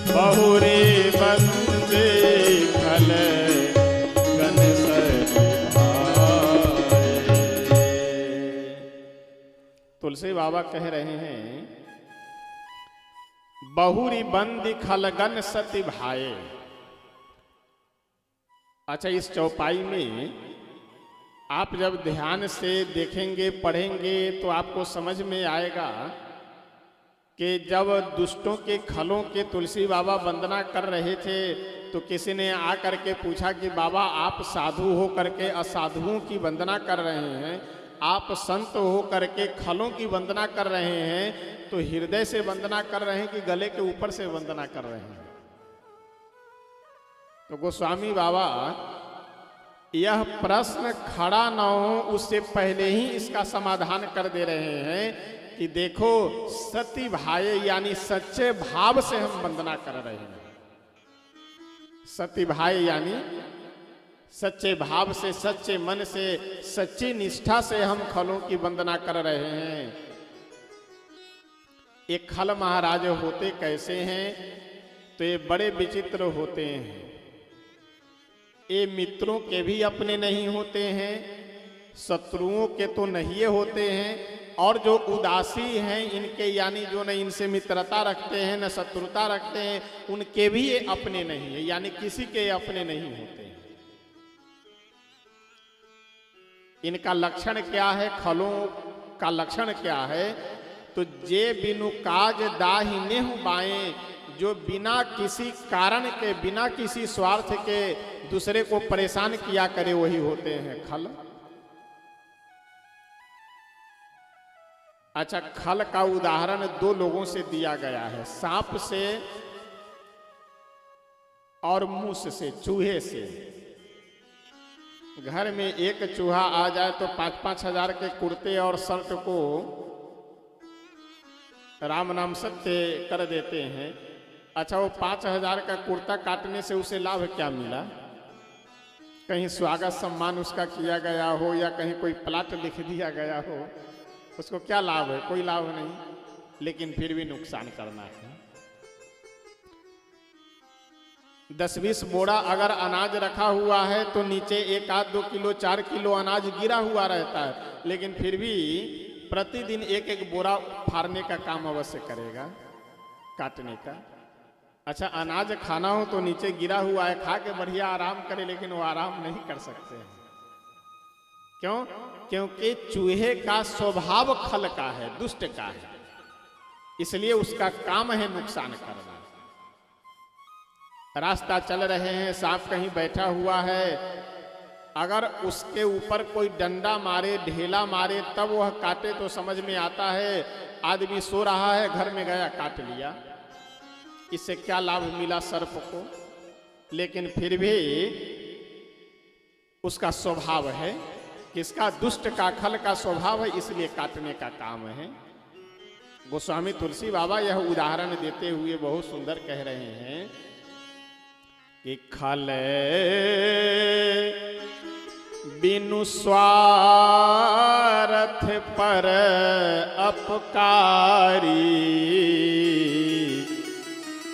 बहुरे बंदे खल गन सति भाई। तुलसी बाबा कह रहे हैं बहुरी बंदी खलगन सति भाई। अच्छा, इस चौपाई में आप जब ध्यान से देखेंगे पढ़ेंगे तो आपको समझ में आएगा कि जब दुष्टों के खलों के तुलसी बाबा वंदना कर रहे थे तो किसी ने आकर के पूछा कि बाबा आप साधु हो करके असाधुओं की वंदना कर रहे हैं, आप संत हो करके खलों की वंदना कर रहे हैं, तो हृदय से वंदना कर रहे हैं कि गले के ऊपर से वंदना कर रहे हैं? तो गोस्वामी बाबा यह प्रश्न खड़ा न हो उससे पहले ही इसका समाधान कर दे रहे हैं कि देखो सती भाई यानी सच्चे भाव से हम वंदना कर रहे हैं। सती भाई यानी सच्चे भाव से, सच्चे मन से, सच्ची निष्ठा से हम खलों की वंदना कर रहे हैं। ये खल महाराज होते कैसे हैं? तो ये बड़े विचित्र होते हैं। ये मित्रों के भी अपने नहीं होते हैं, शत्रुओं के तो नहीं होते हैं, और जो उदासी हैं इनके यानी जो न इनसे मित्रता रखते हैं न शत्रुता रखते हैं, उनके भी ये अपने नहीं है, यानी किसी के अपने नहीं होते हैं। इनका लक्षण क्या है? खलों का लक्षण क्या है? तो जे बिनु काज दाहिने बाएं, जो बिना किसी कारण के, बिना किसी स्वार्थ के दूसरे को परेशान किया करे, वही होते हैं खल। अच्छा, खल का उदाहरण दो लोगों से दिया गया है, सांप से और मूस से, चूहे से। घर में एक चूहा आ जाए तो 5-5 हजार के कुर्ते और शर्ट को राम नाम सत्य कर देते हैं। अच्छा, वो 5,000 का कुर्ता काटने से उसे लाभ क्या मिला? कहीं स्वागत सम्मान उसका किया गया हो या कहीं कोई प्लाट लिख दिया गया हो, उसको क्या लाभ है? कोई लाभ नहीं, लेकिन फिर भी नुकसान करना है। 10-20 बोरा अगर अनाज रखा हुआ है तो नीचे 1-2 किलो 4 किलो अनाज गिरा हुआ रहता है, लेकिन फिर भी प्रतिदिन 1-1 बोरा फाड़ने का काम अवश्य करेगा, काटने का। अच्छा, अनाज खाना हो तो नीचे गिरा हुआ है, खा के बढ़िया आराम करे, लेकिन वो आराम नहीं कर सकते हैं। क्यों? क्योंकि चूहे का स्वभाव खल का है, दुष्ट का है, इसलिए उसका काम है नुकसान करना। रास्ता चल रहे हैं, सांप कहीं बैठा हुआ है, अगर उसके ऊपर कोई डंडा मारे, ढेला मारे, तब वह काटे तो समझ में आता है आदमी सो रहा है, घर में गया काट लिया, इससे क्या लाभ मिला सर्प को? लेकिन फिर भी उसका स्वभाव है, किसका? दुष्ट का, खल का स्वभाव है, इसलिए काटने का काम है। गोस्वामी तुलसी बाबा यह उदाहरण देते हुए बहुत सुंदर कह रहे हैं कि खल बिनु स्वार्थ पर अपकारी,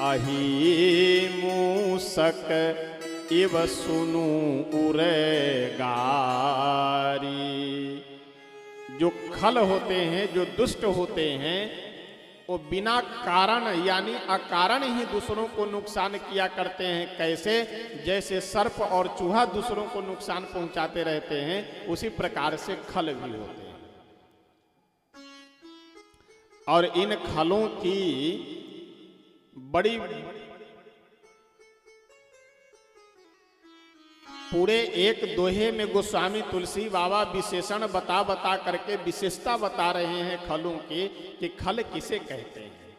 अहि मूसक इव सुनु उरेगारी। जो खल होते हैं, जो दुष्ट होते हैं, वो बिना कारण यानी अकारण ही दूसरों को नुकसान किया करते हैं। कैसे? जैसे सर्प और चूहा दूसरों को नुकसान पहुंचाते रहते हैं, उसी प्रकार से खल भी होते हैं। और इन खलों की बड़ी पूरे एक दोहे में गोस्वामी तुलसी बाबा विशेषण बता बता करके विशेषता बता रहे हैं खलों की, कि खल किसे कहते हैं।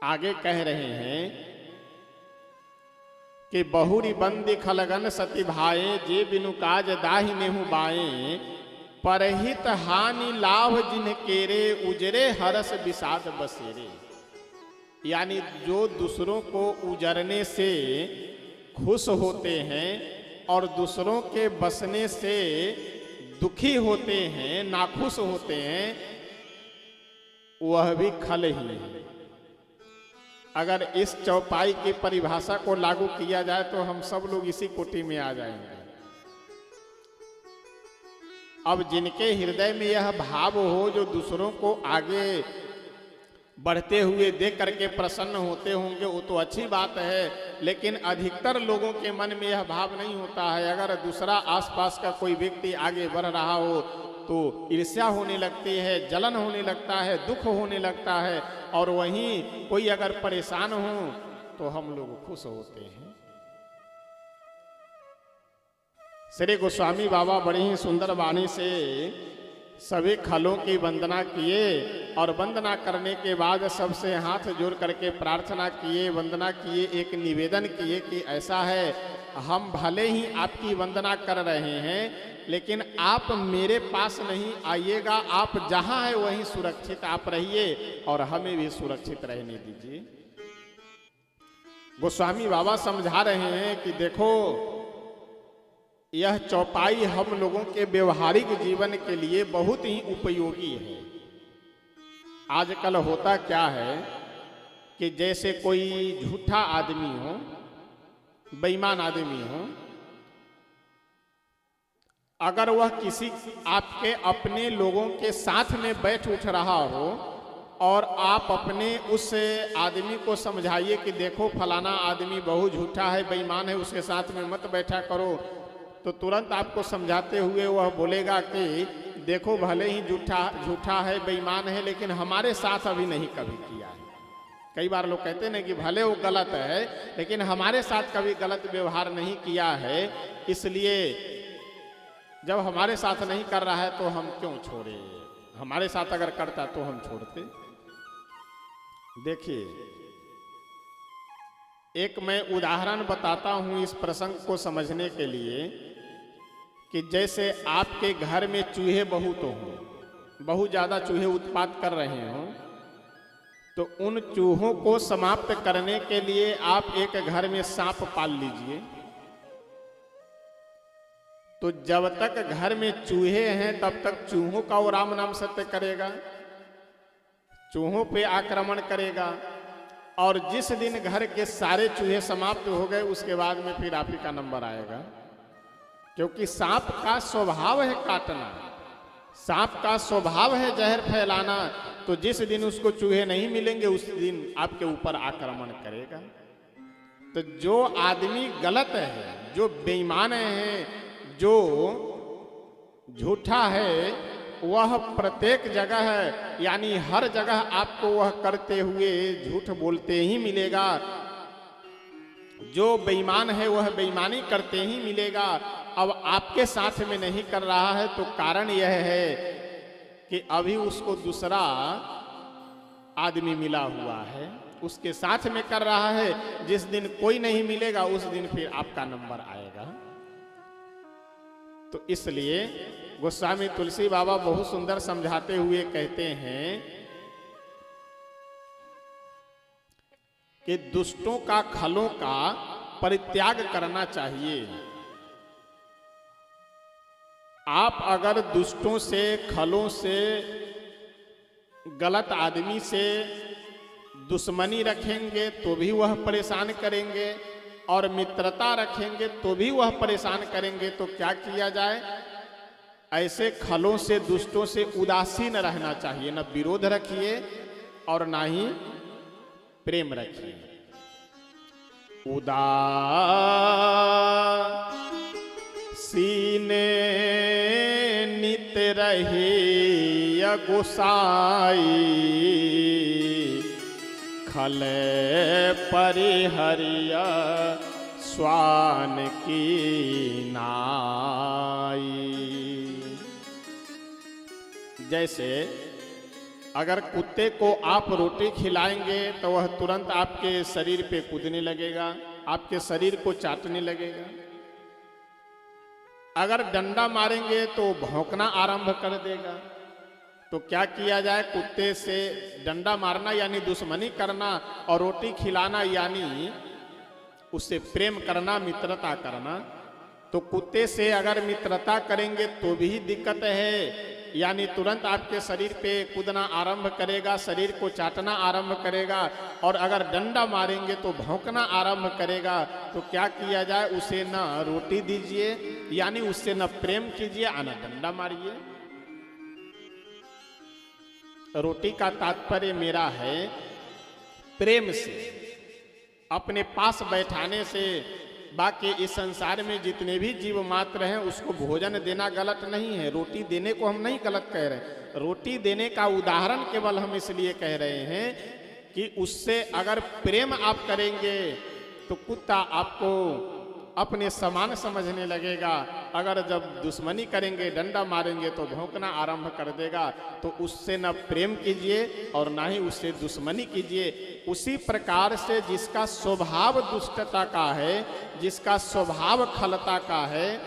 आगे कह रहे हैं कि बहुरी बंदी खलगन सती भाए, जे बिनु काज दाहि नेहु बाए, परहित हानि लाभ जिन केरे, उजरे हरस विषाद बसेरे। यानी जो दूसरों को उजरने से खुश होते हैं और दूसरों के बसने से दुखी होते हैं, नाखुश होते हैं, वह भी खल ही है। अगर इस चौपाई की परिभाषा को लागू किया जाए तो हम सब लोग इसी कोटि में आ जाएंगे। अब जिनके हृदय में यह भाव हो, जो दूसरों को आगे बढ़ते हुए देख करके प्रसन्न होते होंगे, वो तो अच्छी बात है, लेकिन अधिकतर लोगों के मन में यह भाव नहीं होता है। अगर दूसरा आसपास का कोई व्यक्ति आगे बढ़ रहा हो तो ईर्ष्या होने लगती है, जलन होने लगता है, दुख होने लगता है, और वहीं कोई अगर परेशान हो तो हम लोग खुश होते हैं। श्री गोस्वामी बाबा बड़ी ही सुंदर वाणी से सभी खलों की वंदना किए, और वंदना करने के बाद सबसे हाथ जोड़ करके प्रार्थना किए, वंदना किए, एक निवेदन किए कि ऐसा है, हम भले ही आपकी वंदना कर रहे हैं, लेकिन आप मेरे पास नहीं आइएगा, आप जहां है वहीं सुरक्षित आप रहिए और हमें भी सुरक्षित रहने दीजिए। गोस्वामी बाबा समझा रहे हैं कि देखो, यह चौपाई हम लोगों के व्यवहारिक जीवन के लिए बहुत ही उपयोगी है। आजकल होता क्या है कि जैसे कोई झूठा आदमी हो, बेईमान आदमी हो, अगर वह किसी आपके अपने लोगों के साथ में बैठ उठ रहा हो और आप अपने उस आदमी को समझाइए कि देखो फलाना आदमी बहुत झूठा है, बेईमान है, उसके साथ में मत बैठा करो, तो तुरंत आपको समझाते हुए वह बोलेगा कि देखो भले ही झूठा है, बेईमान है, लेकिन हमारे साथ अभी नहीं कभी किया है। कई बार लोग कहते हैं ना कि भले वो गलत है लेकिन हमारे साथ कभी गलत व्यवहार नहीं किया है, इसलिए जब हमारे साथ नहीं कर रहा है तो हम क्यों छोड़े, हमारे साथ अगर करता तो हम छोड़ते। देखिए, एक मैं उदाहरण बताता हूं इस प्रसंग को समझने के लिए कि जैसे आपके घर में चूहे बहुत हों, बहुत ज़्यादा चूहे उत्पात कर रहे हों, तो उन चूहों को समाप्त करने के लिए आप एक घर में सांप पाल लीजिए। तो जब तक घर में चूहे हैं तब तक चूहों का वो राम नाम सत्य करेगा, चूहों पे आक्रमण करेगा, और जिस दिन घर के सारे चूहे समाप्त हो गए उसके बाद में फिर आप ही का नंबर आएगा, क्योंकि सांप का स्वभाव है काटना, सांप का स्वभाव है जहर फैलाना। तो जिस दिन उसको चूहे नहीं मिलेंगे उस दिन आपके ऊपर आक्रमण करेगा। तो जो आदमी गलत है, जो बेईमान है, जो झूठा है, वह प्रत्येक जगह है, यानी हर जगह आपको वह करते हुए झूठ बोलते ही मिलेगा। जो बेईमान है वह बेईमानी करते ही मिलेगा। अब आपके साथ में नहीं कर रहा है तो कारण यह है कि अभी उसको दूसरा आदमी मिला हुआ है, उसके साथ में कर रहा है। जिस दिन कोई नहीं मिलेगा उस दिन फिर आपका नंबर आएगा। तो इसलिए गोस्वामी तुलसी बाबा बहुत सुंदर समझाते हुए कहते हैं कि दुष्टों का खलों का परित्याग करना चाहिए। आप अगर दुष्टों से, खलों से, गलत आदमी से दुश्मनी रखेंगे तो भी वह परेशान करेंगे, और मित्रता रखेंगे तो भी वह परेशान करेंगे। तो क्या किया जाए? ऐसे खलों से, दुष्टों से उदासीन रहना चाहिए। न विरोध रखिए और ना ही प्रेम रखिए। उदासीन नित रहे गोसाई, खले परिहरिया स्वान की नाई। जैसे अगर कुत्ते को आप रोटी खिलाएंगे तो वह तुरंत आपके शरीर पे कूदने लगेगा, आपके शरीर को चाटने लगेगा। अगर डंडा मारेंगे तो भौंकना आरंभ कर देगा। तो क्या किया जाए? कुत्ते से डंडा मारना यानी दुश्मनी करना, और रोटी खिलाना यानी उससे प्रेम करना, मित्रता करना। तो कुत्ते से अगर मित्रता करेंगे तो भी दिक्कत है, यानी तुरंत आपके शरीर पे कूदना आरंभ करेगा, शरीर को चाटना आरंभ करेगा। और अगर डंडा मारेंगे तो भौंकना आरंभ करेगा। तो क्या किया जाए? उसे न रोटी दीजिए, यानी उससे न प्रेम कीजिए, न डंडा मारिए। रोटी का तात्पर्य मेरा है प्रेम से, अपने पास बैठाने से। बाकी इस संसार में जितने भी जीव मात्र हैं उसको भोजन देना गलत नहीं है। रोटी देने को हम नहीं गलत कह रहे। रोटी देने का उदाहरण केवल हम इसलिए कह रहे हैं कि उससे अगर प्रेम आप करेंगे तो कुत्ता आपको अपने समान समझने लगेगा। अगर जब दुश्मनी करेंगे, डंडा मारेंगे तो भौंकना आरंभ कर देगा। तो उससे न प्रेम कीजिए और ना ही उससे दुश्मनी कीजिए। उसी प्रकार से जिसका स्वभाव दुष्टता का है, जिसका स्वभाव खलता का है,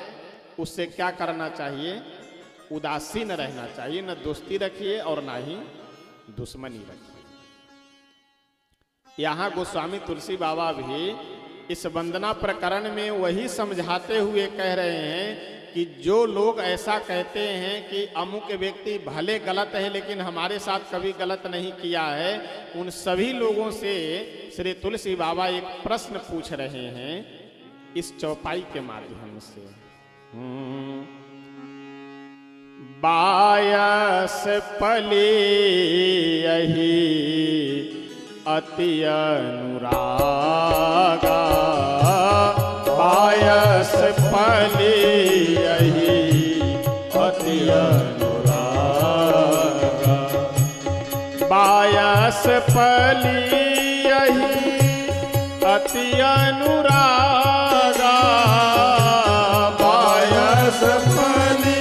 उससे क्या करना चाहिए? उदासीन रहना चाहिए। न दोस्ती रखिए और ना ही दुश्मनी रखिए। यहाँ गोस्वामी तुलसी बाबा भी इस वंदना प्रकरण में वही समझाते हुए कह रहे हैं कि जो लोग ऐसा कहते हैं कि अमुक व्यक्ति भले गलत है लेकिन हमारे साथ कभी गलत नहीं किया है, उन सभी लोगों से श्री तुलसी बाबा एक प्रश्न पूछ रहे हैं इस चौपाई के माध्यम से। बायस पले यही अति अनुरागा, बायस पले यही अति अनुरागा, बायस पले यही अति अनुरागा, बायस पले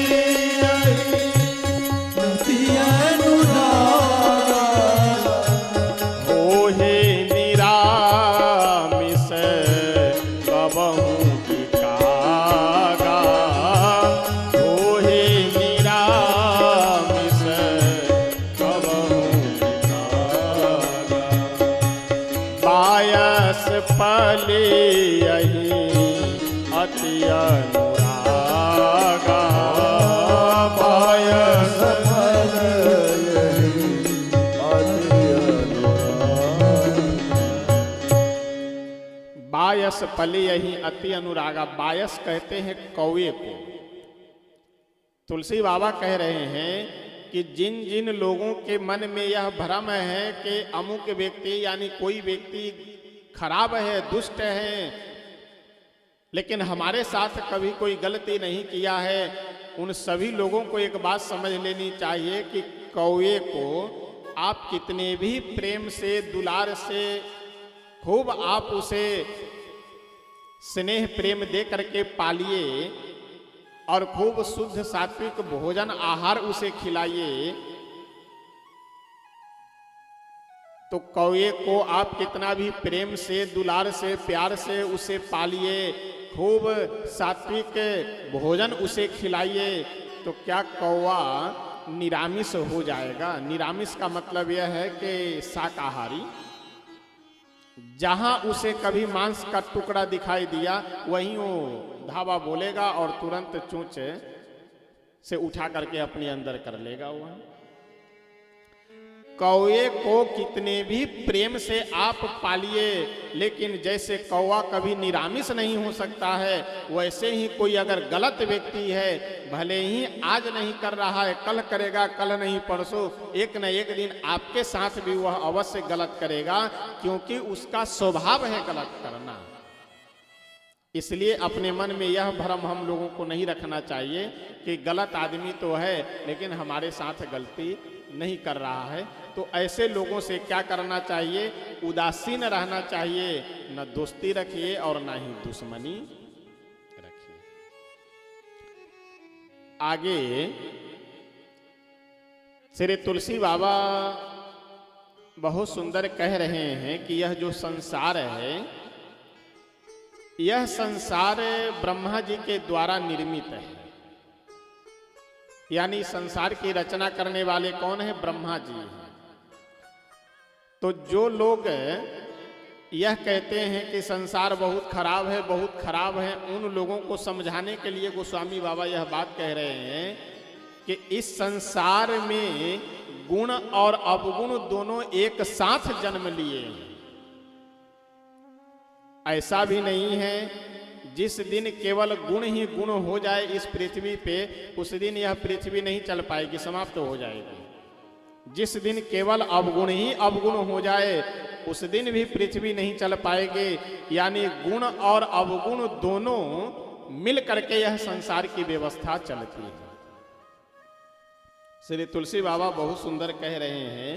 यही अति अनुरागा, होहे निरामिष कबहु बिकागा, होहे निरामिष कबहु बिकागा, बायस पले यही अति अनुरागा, बायस पले यही अति अनुरागा। बायस पले यही अति अनुरागा। बायस कहते हैं कौवे को। तुलसी बाबा कह रहे हैं कि जिन जिन लोगों के मन में यह भ्रम है कि अमुक व्यक्ति यानी कोई व्यक्ति खराब है, दुष्ट है, लेकिन हमारे साथ कभी कोई गलती नहीं किया है, उन सभी लोगों को एक बात समझ लेनी चाहिए कि कौवे को आप कितने भी प्रेम से, दुलार से, खूब आप उसे स्नेह प्रेम दे करके पालिए और खूब शुद्ध सात्विक भोजन आहार उसे खिलाइए, तो कौवे को आप कितना भी प्रेम से, दुलार से, प्यार से उसे पालिए, खूब सात्विक भोजन उसे खिलाइए, तो क्या कौवा निरामिष हो जाएगा? निरामिष का मतलब यह है कि शाकाहारी। जहां उसे कभी मांस का टुकड़ा दिखाई दिया वहीं वो धावा बोलेगा और तुरंत चोंच से उठा करके अपने अंदर कर लेगा। वह कौवे को कितने भी प्रेम से आप पालिए, लेकिन जैसे कौवा कभी निरामिष नहीं हो सकता है, वैसे ही कोई अगर गलत व्यक्ति है, भले ही आज नहीं कर रहा है, कल करेगा, कल नहीं परसों, एक न एक दिन आपके साथ भी वह अवश्य गलत करेगा, क्योंकि उसका स्वभाव है गलत करना। इसलिए अपने मन में यह भ्रम हम लोगों को नहीं रखना चाहिए कि गलत आदमी तो है लेकिन हमारे साथ गलती नहीं कर रहा है। तो ऐसे लोगों से क्या करना चाहिए? उदासीन रहना चाहिए, न दोस्ती रखिए और न ही दुश्मनी रखिए। आगे श्री तुलसी बाबा बहुत सुंदर कह रहे हैं कि यह जो संसार है, यह संसार ब्रह्मा जी के द्वारा निर्मित है। यानी संसार की रचना करने वाले कौन है? ब्रह्मा जी हैं। तो जो लोग यह कहते हैं कि संसार बहुत खराब है, बहुत खराब है, उन लोगों को समझाने के लिए गोस्वामी बाबा यह बात कह रहे हैं कि इस संसार में गुण और अवगुण दोनों एक साथ जन्म लिए हैं। ऐसा भी नहीं है जिस दिन केवल गुण ही गुण हो जाए इस पृथ्वी पे, उस दिन यह पृथ्वी नहीं चल पाएगी, समाप्त हो जाएगी। जिस दिन केवल अवगुण ही अवगुण हो जाए उस दिन भी पृथ्वी नहीं चल पाएगी। यानी गुण और अवगुण दोनों मिल करके यह संसार की व्यवस्था चलती है। श्री तुलसी बाबा बहुत सुंदर कह रहे हैं,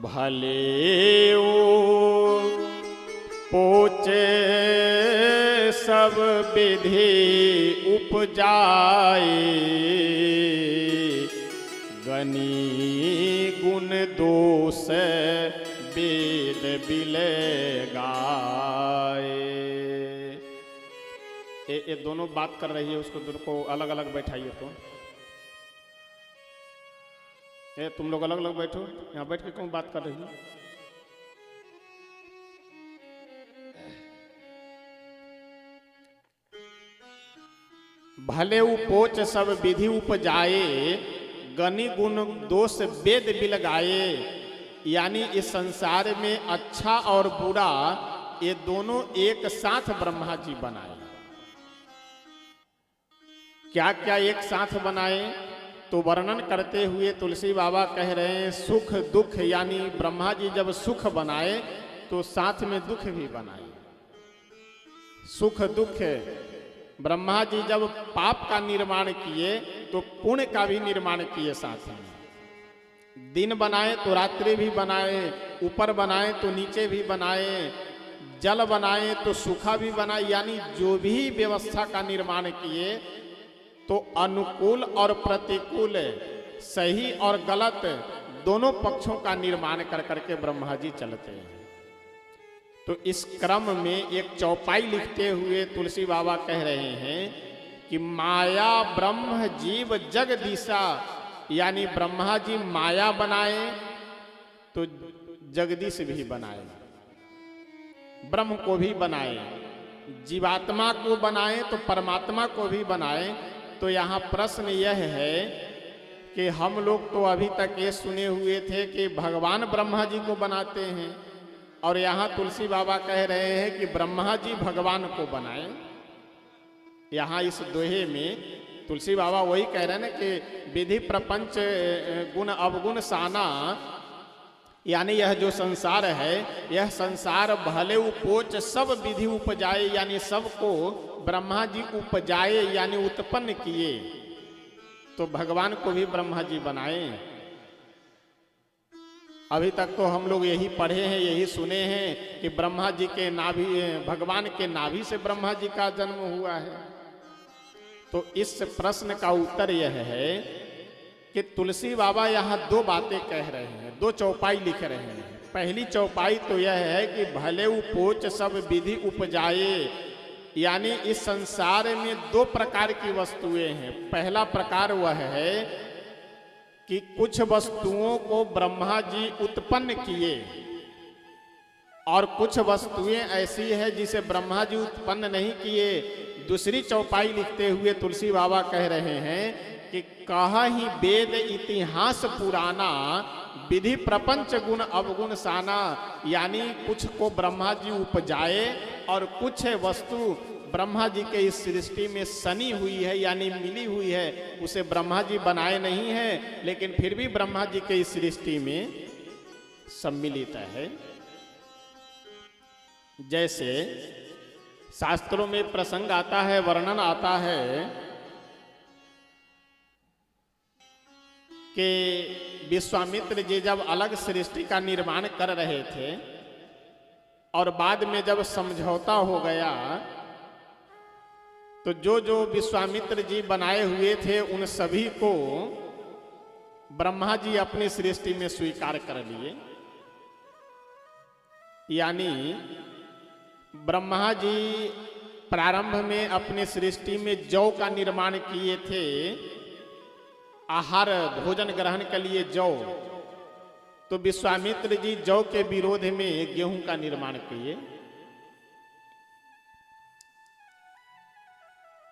भले ओ पोचे सब विधि उपजाए, गनी गुण दोष वेद बिले गाए। ये दोनों बात कर रही है, उसको दोनों को अलग अलग बैठाइए। तो तुम लोग अलग अलग बैठो, यहाँ बैठ के कौन बात कर रही हो? भले उपोच सब विधि उपजाए, गनि गुण दोष वेद बिलगाए। यानी इस संसार में अच्छा और बुरा ये दोनों एक साथ ब्रह्मा जी बनाए। क्या क्या एक साथ बनाए? तो वर्णन करते हुए तुलसी बाबा कह रहे हैं, सुख दुख, यानी ब्रह्मा जी जब सुख बनाए तो साथ में दुख भी बनाए। सुख दुख, ब्रह्मा जी जब पाप का निर्माण किए तो पुण्य का भी निर्माण किए साथ में। दिन बनाए तो रात्रि भी बनाए, ऊपर बनाए तो नीचे भी बनाए, जल बनाए तो सूखा भी बनाए। यानी जो भी व्यवस्था का निर्माण किए तो अनुकूल और प्रतिकूल, सही और गलत दोनों पक्षों का निर्माण कर करके ब्रह्मा जी चलते हैं। तो इस क्रम में एक चौपाई लिखते हुए तुलसी बाबा कह रहे हैं कि माया ब्रह्म जीव जगदीशा। यानी ब्रह्मा जी माया बनाए तो जगदीश भी बनाए, ब्रह्म को भी बनाए, जीवात्मा को बनाए तो परमात्मा को भी बनाए। तो यहाँ प्रश्न यह है कि हम लोग तो अभी तक ये सुने हुए थे कि भगवान ब्रह्मा जी को बनाते हैं, और यहाँ तुलसी बाबा कह रहे हैं कि ब्रह्मा जी भगवान को बनाए। यहाँ इस दोहे में तुलसी बाबा वही कह रहे हैं ना कि विधि प्रपंच गुण अवगुण साना। यानी यह जो संसार है, यह संसार भले उपोच सब विधि उपजाए, यानी सबको ब्रह्मा जी उपजाए यानी उत्पन्न किए, तो भगवान को भी ब्रह्मा जी बनाए। अभी तक तो हम लोग यही पढ़े हैं, यही सुने हैं कि ब्रह्मा जी के नाभि, भगवान के नाभि से ब्रह्मा जी का जन्म हुआ है। तो इस प्रश्न का उत्तर यह है कि तुलसी बाबा यहाँ दो बातें कह रहे हैं, दो चौपाई लिख रहे हैं। पहली चौपाई तो यह है कि भले उपोच सब विधि उपजाए, यानी इस संसार में दो प्रकार की वस्तुएं हैं। पहला प्रकार वह है कि कुछ वस्तुओं को ब्रह्मा जी उत्पन्न किए और कुछ वस्तुएं ऐसी है जिसे ब्रह्मा जी उत्पन्न नहीं किए। दूसरी चौपाई लिखते हुए तुलसी बाबा कह रहे हैं कि कहाहि वेद इतिहास पुराना, विधि प्रपंच गुण अवगुण साना। यानी कुछ को ब्रह्मा जी उपजाए और कुछ वस्तु ब्रह्मा जी के इस सृष्टि में सनी हुई है यानी मिली हुई है, उसे ब्रह्मा जी बनाए नहीं है, लेकिन फिर भी ब्रह्मा जी के इस सृष्टि में सम्मिलित है। जैसे शास्त्रों में प्रसंग आता है, वर्णन आता है कि विश्वामित्र जी जब अलग सृष्टि का निर्माण कर रहे थे और बाद में जब समझौता हो गया तो जो जो विश्वामित्र जी बनाए हुए थे उन सभी को ब्रह्मा जी अपनी सृष्टि में स्वीकार कर लिए। यानी ब्रह्मा जी प्रारंभ में अपने सृष्टि में जौ का निर्माण किए थे, आहार भोजन ग्रहण के लिए जौ। तो विश्वामित्र जी जौ के विरोध में गेहूं का निर्माण किए।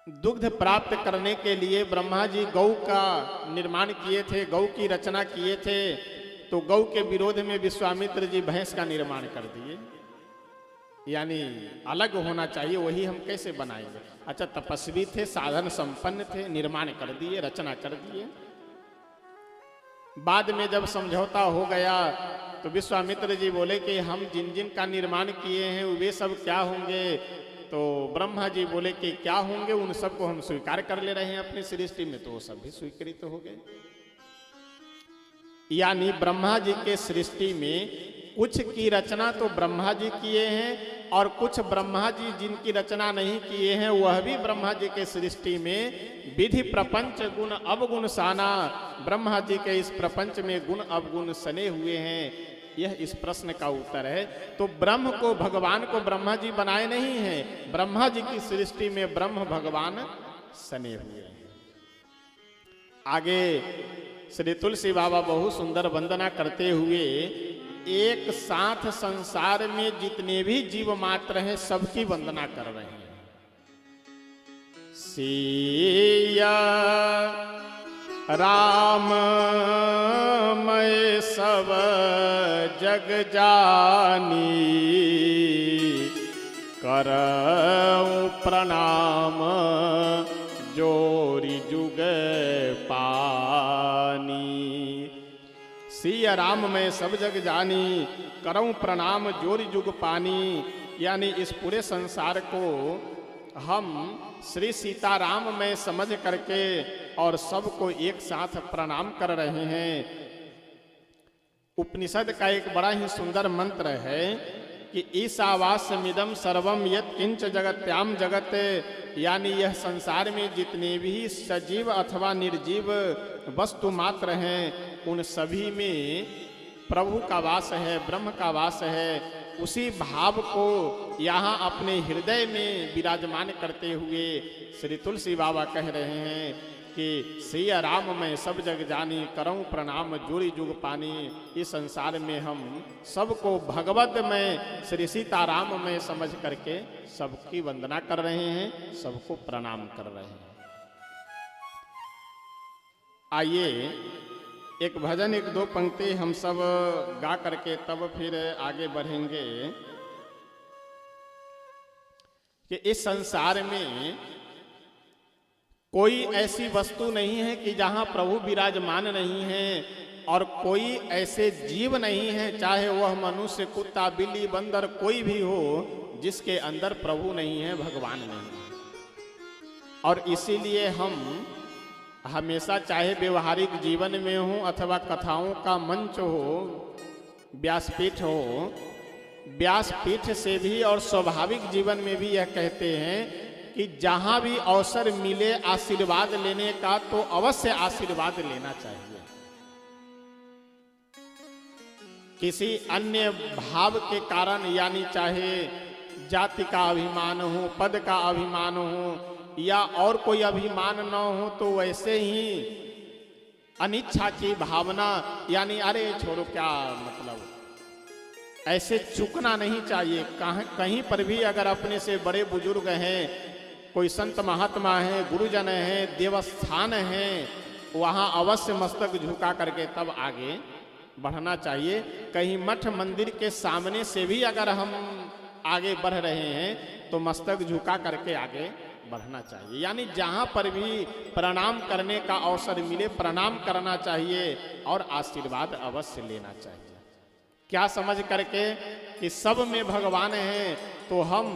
दुग्ध प्राप्त करने के लिए ब्रह्मा जी गौ का निर्माण किए थे, गौ की रचना किए थे। तो गौ के विरोध में विश्वामित्र जी भैंस का निर्माण कर दिए। यानी अलग होना चाहिए, वही हम कैसे बनाएंगे। अच्छा, तपस्वी थे, साधन संपन्न थे, निर्माण कर दिए, रचना कर दिए। बाद में जब समझौता हो गया तो विश्वामित्र जी बोले कि हम जिन जिन का निर्माण किए हैं वे सब क्या होंगे। तो ब्रह्मा जी बोले कि क्या होंगे, उन सबको हम स्वीकार कर ले रहे हैं अपनी सृष्टि में। तो वो सब भी स्वीकृत हो गए। यानी ब्रह्मा जी के सृष्टि में कुछ की रचना तो ब्रह्मा जी किए हैं और कुछ ब्रह्मा जी जिनकी रचना नहीं किए हैं वह भी ब्रह्मा जी के सृष्टि में विधि प्रपंच गुण अवगुण साना। ब्रह्मा जी के इस प्रपंच में गुण अवगुण सने हुए हैं। यह इस प्रश्न का उत्तर है। तो ब्रह्म को, भगवान को ब्रह्मा जी बनाए नहीं हैं, ब्रह्मा जी की सृष्टि में ब्रह्म भगवान सने हुए हैं। आगे श्री तुलसी बाबा बहुत सुंदर वंदना करते हुए एक साथ संसार में जितने भी जीव मात्र हैं सबकी वंदना कर रहे हैं। सिया राम मैं सब जग जानी, करऊं प्रणाम जोरी जुग पानी। सिया राम मैं सब जग जानी, करऊं प्रणाम जोरी जुग पानी। यानी इस पूरे संसार को हम श्री सीताराम में समझ करके और सबको एक साथ प्रणाम कर रहे हैं। उपनिषद का एक बड़ा ही सुंदर मंत्र है कि ईशावास्यमिदं सर्वम यत् किंच जगत्याम जगत। यानी यह संसार में जितने भी सजीव अथवा निर्जीव वस्तु मात्र हैं उन सभी में प्रभु का वास है, ब्रह्म का वास है। उसी भाव को यहाँ अपने हृदय में विराजमान करते हुए श्री तुलसी बाबा कह रहे हैं कि सिया राम मैं सब जग जानी, करऊं प्रणाम जोरी जुग पानी। इस संसार में हम सबको भगवत में, श्री सीताराम में समझ करके सबकी वंदना कर रहे हैं, सबको प्रणाम कर रहे हैं। आइए एक भजन, एक दो पंक्ति हम सब गा करके तब फिर आगे बढ़ेंगे कि इस संसार में कोई ऐसी वस्तु नहीं है कि जहां प्रभु विराजमान नहीं है और कोई ऐसे जीव नहीं है, चाहे वह मनुष्य, कुत्ता, बिल्ली, बंदर कोई भी हो, जिसके अंदर प्रभु नहीं है, भगवान नहीं है। और इसीलिए हम हमेशा, चाहे व्यवहारिक जीवन में हो अथवा कथाओं का मंच हो, व्यासपीठ हो, व्यासपीठ से भी और स्वाभाविक जीवन में भी यह कहते हैं कि जहां भी अवसर मिले आशीर्वाद लेने का तो अवश्य आशीर्वाद लेना चाहिए। किसी अन्य भाव के कारण, यानी चाहे जाति का अभिमान हो, पद का अभिमान हो या और कोई अभिमान न हो, तो वैसे ही अनिच्छा की भावना, यानी अरे छोड़ो क्या मतलब, ऐसे चुकना नहीं चाहिए। कहीं पर भी अगर अपने से बड़े बुजुर्ग हैं, कोई संत महात्मा हैं, गुरुजन हैं, देवस्थान हैं, वहाँ अवश्य मस्तक झुका करके तब आगे बढ़ना चाहिए। कहीं मठ मंदिर के सामने से भी अगर हम आगे बढ़ रहे हैं तो मस्तक झुका करके आगे बढ़ना चाहिए। यानी जहाँ पर भी प्रणाम करने का अवसर मिले प्रणाम करना चाहिए और आशीर्वाद अवश्य लेना चाहिए। क्या समझ करके कि सब में भगवान हैं, तो हम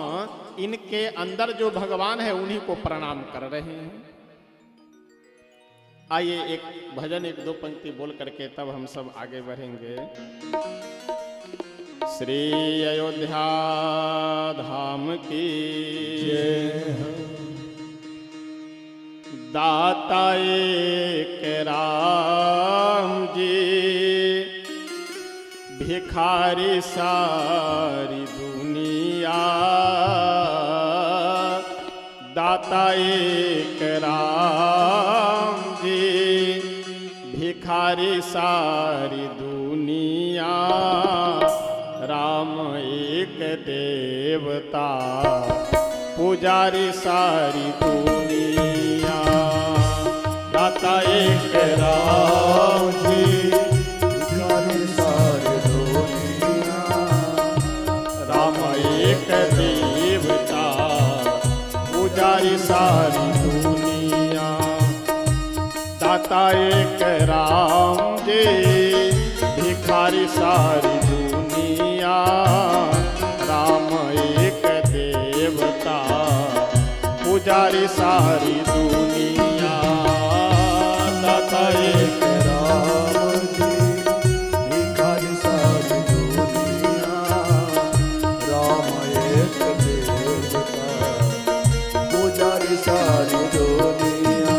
इनके अंदर जो भगवान है उन्हीं को प्रणाम कर रहे हैं। आइए एक भजन, एक दो पंक्ति बोल करके तब हम सब आगे बढ़ेंगे। श्री अयोध्या धाम की जय हो। दाता एक राम जी, भिखारी सारी दुनिया। दाता एक राम जी, भिखारी सारी दुनिया। राम एक देवता, पुजारी सारी दुनिया। दाता एक राम जी, भिखारी सारी दुनिया। राम एक देवता, पुजारी सारी दुनिया। दाता एक राम जी, भिखारी सारी दुनिया। राम एक देवता, पुजारी सारी दुनिया। दाता एक राम जी, भिखारी सारी दुनिया। राम एक देवता, पुजारी सारी दुनिया।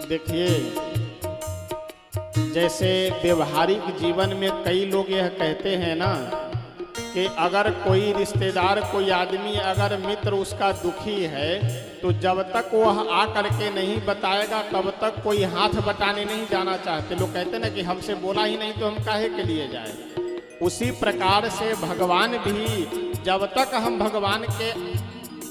देखिए, जैसे व्यवहारिक जीवन में कई लोग यह कहते हैं ना कि अगर कोई रिश्तेदार, कोई आदमी, अगर मित्र उसका दुखी है तो जब तक वह आ करके नहीं बताएगा तब तक कोई हाथ बटाने नहीं जाना चाहते। लोग कहते हैं ना कि हमसे बोला ही नहीं तो हम काहे के लिए जाए। उसी प्रकार से भगवान भी, जब तक हम भगवान के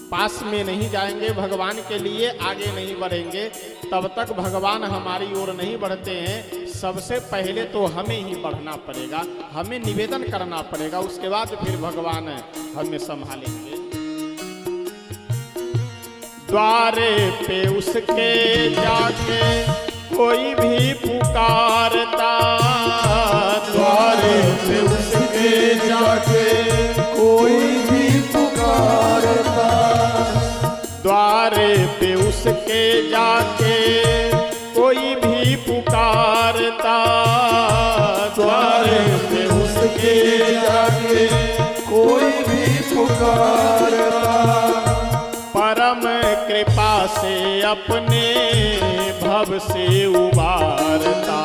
पास में नहीं जाएंगे, भगवान के लिए आगे नहीं बढ़ेंगे, तब तक भगवान हमारी ओर नहीं बढ़ते हैं। सबसे पहले तो हमें ही बढ़ना पड़ेगा, हमें निवेदन करना पड़ेगा, उसके बाद फिर भगवान हमें संभालेंगे। द्वारे पे उसके जाके कोई भी पुकारता। द्वारे पे उसके जाके कोई भी पुकारता। द्वारे पे उसके जाके कोई भी पुकारता। द्वारे पे उसके जाके कोई भी पुकारता। परम कृपा से अपने भव से उबारता।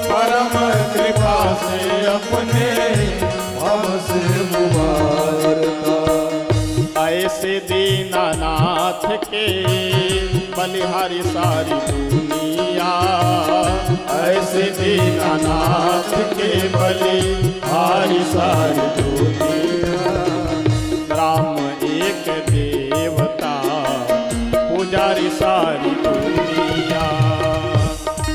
परम कृपा से अपने भव से उबारता। ऐसे दीनानाथ के बलिहारी सारी दुनिया। ऐसे दीनानाथ के बलिहारी सारी दुनिया। राम एक देवता, पुजारी सारी दुनिया।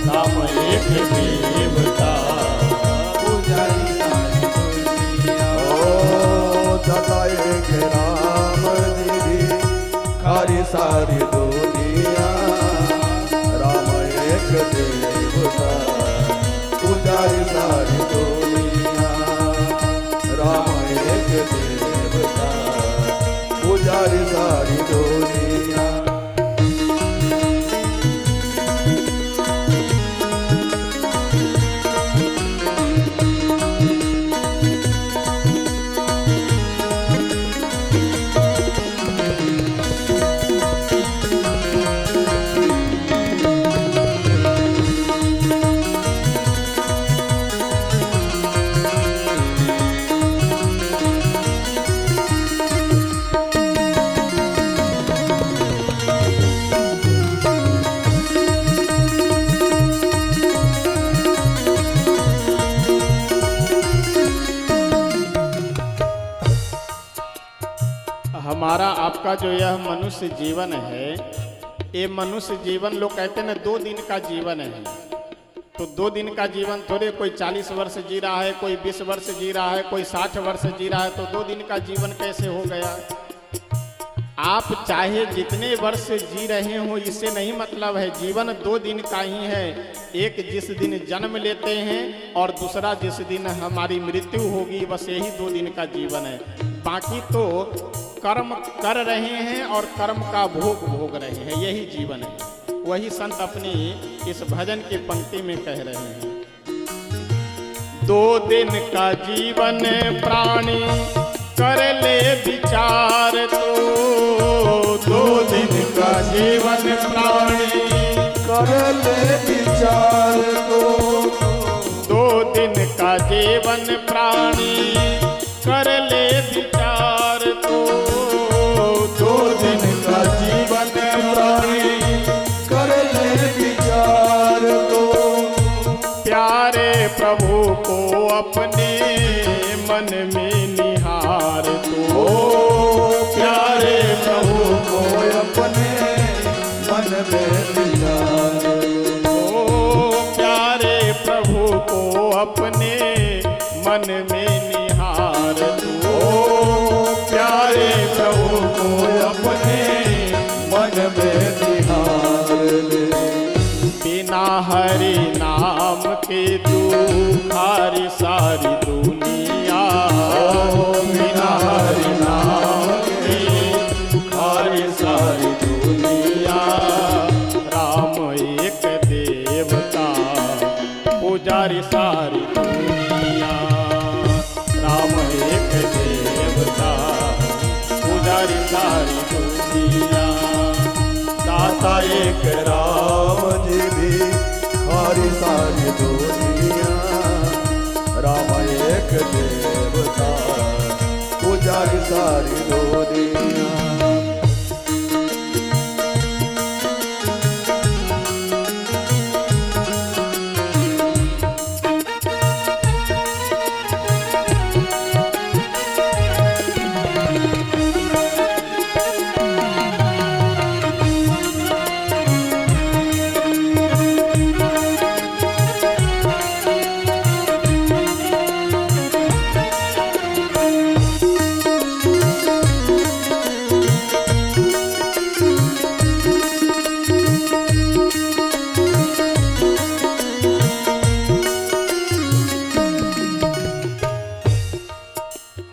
राम एक देवता, पुजारी सारी दुनिया। ओ दाता सारी दुनिया, राम एक देवता पुजारी सारी दुनिया, राम एक देवता पुजारी सारी दुनिया। हमारा आपका जो यह मनुष्य जीवन है, ये मनुष्य जीवन लोग कहते हैं ना 2 दिन का जीवन है। तो 2 दिन का जीवन थोड़े, कोई 40 वर्ष जी रहा है, कोई 20 वर्ष जी रहा है, कोई 60 वर्ष जी रहा है, तो 2 दिन का जीवन कैसे हो गया? आप चाहे जितने वर्ष जी रहे हो, इससे नहीं मतलब है। जीवन 2 दिन का ही है। एक जिस दिन जन्म लेते हैं और दूसरा जिस दिन हमारी मृत्यु होगी, बस यही 2 दिन का जीवन है। बाकी तो कर्म कर रहे हैं और कर्म का भोग भोग रहे हैं, यही जीवन है। वही संत अपनी इस भजन की पंक्ति में कह रहे हैं, 2 दिन का जीवन प्राणी कर ले विचार, तो 2 दिन का जीवन प्राणी कर ले विचार, तो 2 दिन का जीवन प्राणी कर ले विचार, तो 2 दिन का जीवन प्राणी कर ले विचार, तो प्यारे प्रभु को अपने मन में निहार, तो प्यारे प्रभु को अपने मन में निहार, ओ प्यारे प्रभु को अपने मन में निहार, तो प्यारे प्रभु को अपने मन में निहार ले। बिना हरि नाम के दुखारी सारी दुनिया, बिना हरि नाम के दुखारी सारी दुनिया, राम एक देवता पुजारी सारी दुनिया, राम एक देवता पुजारी सारी दुनिया, दाता एक राम जी भी खारी सारी दुनिया, राम एक देवता पुजारी सारी दुनिया।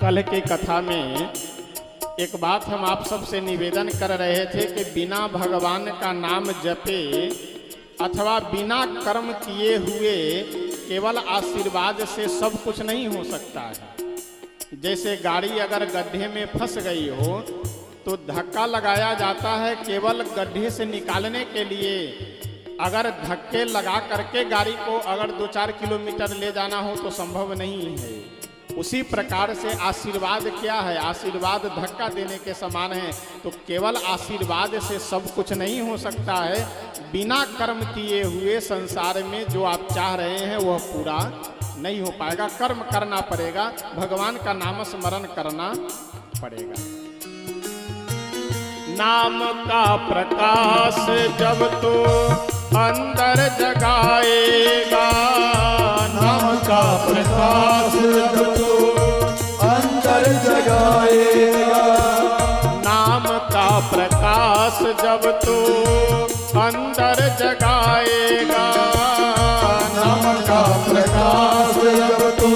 कल की कथा में एक बात हम आप सबसे निवेदन कर रहे थे कि बिना भगवान का नाम जपे अथवा बिना कर्म किए हुए केवल आशीर्वाद से सब कुछ नहीं हो सकता है। जैसे गाड़ी अगर गड्ढे में फंस गई हो तो धक्का लगाया जाता है केवल गड्ढे से निकालने के लिए। अगर धक्के लगा करके गाड़ी को अगर 2-4 किलोमीटर ले जाना हो तो संभव नहीं है। उसी प्रकार से आशीर्वाद क्या है? आशीर्वाद धक्का देने के समान है। तो केवल आशीर्वाद से सब कुछ नहीं हो सकता है। बिना कर्म किए हुए संसार में जो आप चाह रहे हैं वह पूरा नहीं हो पाएगा। कर्म करना पड़ेगा, भगवान का नाम स्मरण करना पड़ेगा। नाम का प्रकाश जब तो अंदर जगाएगा, नाम का प्रकाश जब तो अंदर जगाएगा, नाम का प्रकाश प्रकाश जब तू अंदर जगाएगा, नाम का प्रकाश जब तू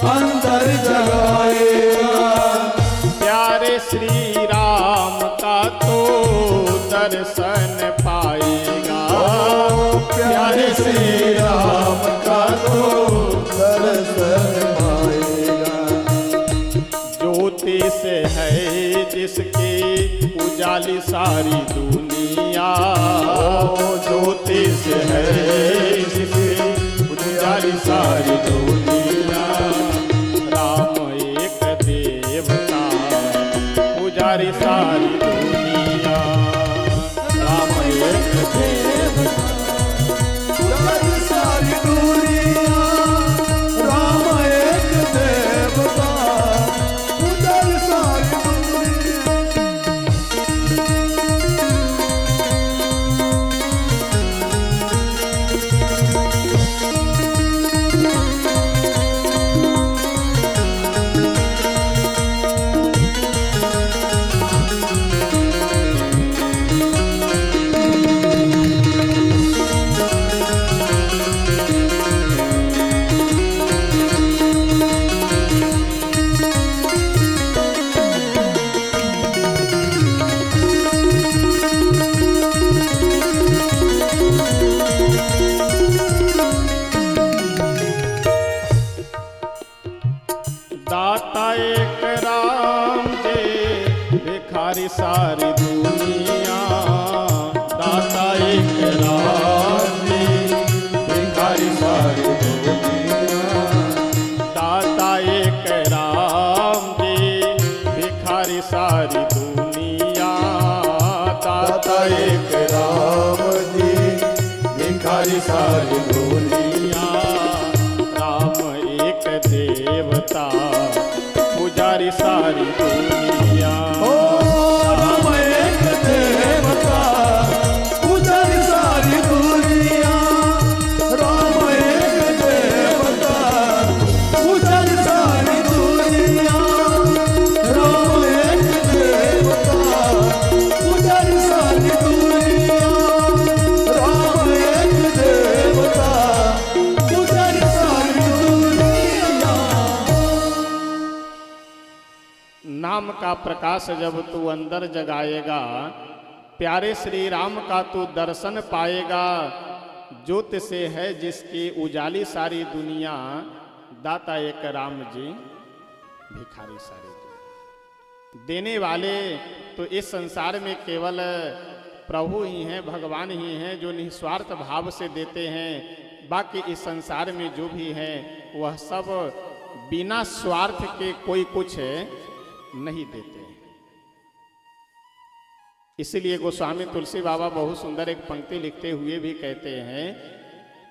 अंदर जगाएगा, प्यारे श्री राम का तो दर्शन पाएगा, प्यारे श्री राम का तो दर्शन पाएगा। ज्योति से है जिसकी उजाली सारी दुनिया, ज्योति से है जिसकी उजाली सारी दुनिया, राम एक देवता पुजारी सारी दुनिया, राम एक देवता पुजारी सारी दुनिया, राम एक देवता पुजारी सारी दुनिया। दाता एक राम जे भिखारी सारी दुनिया, दाता एक राम जे भिखारी सारी दुनिया, दाता एक राम जे भिखारी सारी दुनिया, दाता एक राम जी भिखारी सारी दुनिया, राम एक देवता पुजारी सारी दुनिया, ओ राम एक देवता पुजारी सारी दुनिया, राम एक देवता पुजारी सारी दुनिया, राम एक देवता पुजारी सारी दुनिया, राम एक देवता पुजारी सारी दुनिया। नाम का प्रकाश जब तू अंदर जगाएगा, प्यारे श्री राम का तू दर्शन पाएगा, ज्योत से है जिसकी उजाली सारी दुनिया, दाता एक राम जी भिखारी सारी दुनिया। देने वाले तो इस संसार में केवल प्रभु ही हैं, भगवान ही हैं जो निस्वार्थ भाव से देते हैं। बाकी इस संसार में जो भी है वह सब बिना स्वार्थ के कोई कुछ नहीं देते हैं। इसलिए गोस्वामी तुलसी बाबा बहुत सुंदर एक पंक्ति लिखते हुए भी कहते हैं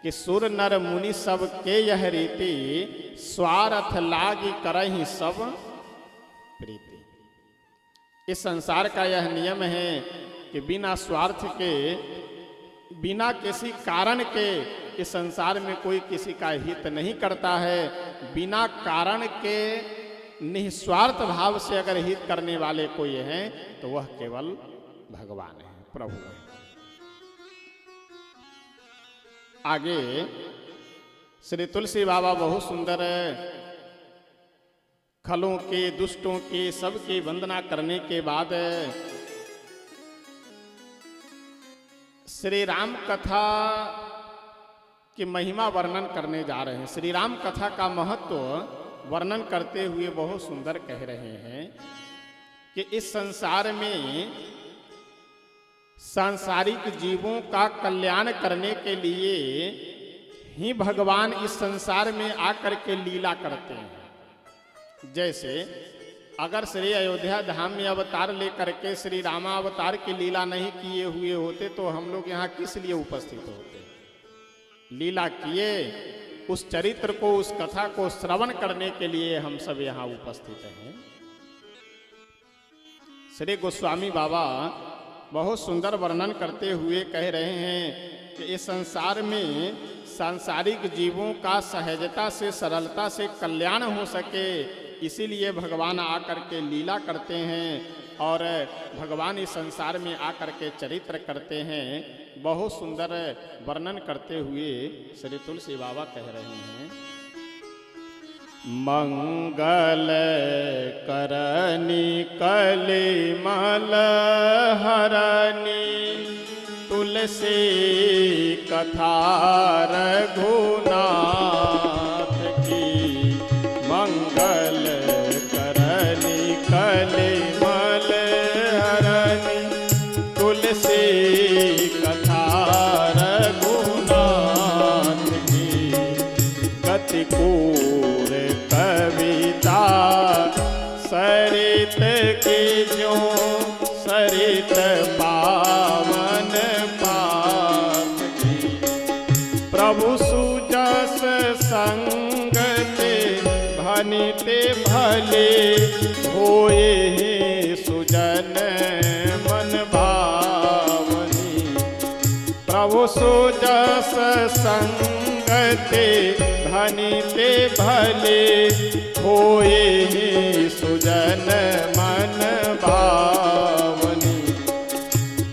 कि सुर नर मुनि सब के यह रीति, स्वार्थ लागी करहि सब प्रीति। इस संसार का यह नियम है कि बिना स्वार्थ के, बिना किसी कारण के इस संसार में कोई किसी का हित नहीं करता है। बिना कारण के निस्वार्थ भाव से अगर हित करने वाले कोई हैं तो वह केवल भगवान है, प्रभु है। आगे श्री तुलसी बाबा बहुत सुंदर खलों के, दुष्टों के, सबकी वंदना करने के बाद श्री राम कथा की महिमा वर्णन करने जा रहे हैं। श्री राम कथा का महत्व वर्णन करते हुए बहुत सुंदर कह रहे हैं कि इस संसार में सांसारिक जीवों का कल्याण करने के लिए ही भगवान इस संसार में आकर के लीला करते हैं। जैसे अगर श्री अयोध्या धाम में अवतार लेकर के श्री रामावतार की लीला नहीं किए हुए होते तो हम लोग यहाँ किस लिए उपस्थित होते? लीला किए, उस चरित्र को, उस कथा को श्रवण करने के लिए हम सब यहाँ उपस्थित हैं। श्री गोस्वामी बाबा बहुत सुंदर वर्णन करते हुए कह रहे हैं कि इस संसार में सांसारिक जीवों का सहजता से, सरलता से कल्याण हो सके, इसीलिए भगवान आकर के लीला करते हैं। और भगवान इस संसार में आकर के चरित्र करते हैं। बहुत सुंदर वर्णन करते हुए श्री तुलसी बाबा कह रहे हैं, मंगल करनी कलिमल हरनी तुलसी कथा रघुनाथ की। मंगल करनी कलिमल हरनी तुलसी कथा रघुनाथ की। गतिकूर कविता सरित की जो सरित पावन पाप की। प्रभु सुजस संगते भनिते भले होए सुजन मन भावनी। प्रभु सुजस संगते भनिते भले होए सुजन मन भावनी।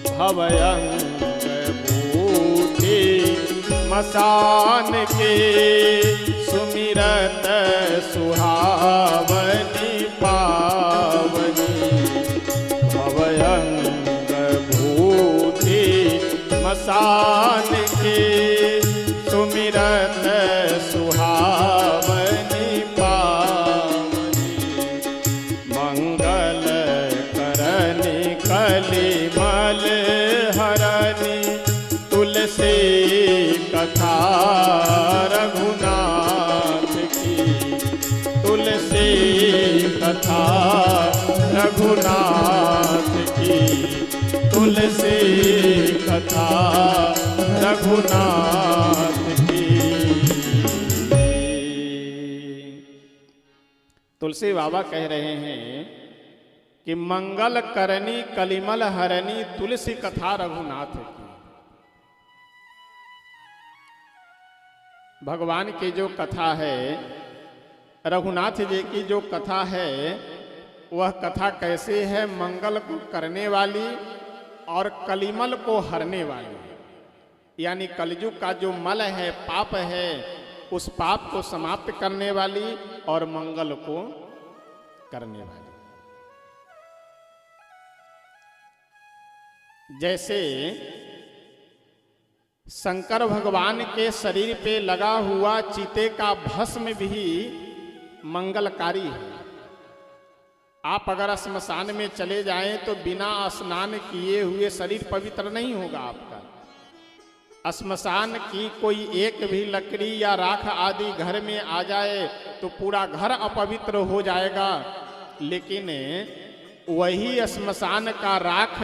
भवयंग बूटी मसान के सुमिरत सुहावनी पावनी। भवयंग बूटी मसान के सुमिरत सुहावनी पावनी। मंगल करनी कलिमल हरनी तुलसी कथा रघुनाथ की। तुलसी कथा रघुनाथ की। तुलसी कथा रघुनाथ की। तुलसी बाबा कह रहे हैं कि मंगल करनी कलिमल हरनी तुलसी कथा रघुनाथ की। भगवान की जो कथा है, रघुनाथ जी की जो कथा है, वह कथा कैसे है? मंगल को करने वाली और कलिमल को हरने वाली, यानी कलयुग का जो मल है, पाप है, उस पाप को समाप्त करने वाली और मंगल को करने वाली। जैसे शंकर भगवान के शरीर पे लगा हुआ चीते का भस्म भी मंगलकारी है। आप अगर श्मशान में चले जाएं तो बिना स्नान किए हुए शरीर पवित्र नहीं होगा आपका। श्मशान की कोई एक भी लकड़ी या राख आदि घर में आ जाए तो पूरा घर अपवित्र हो जाएगा। लेकिन वही श्मशान का राख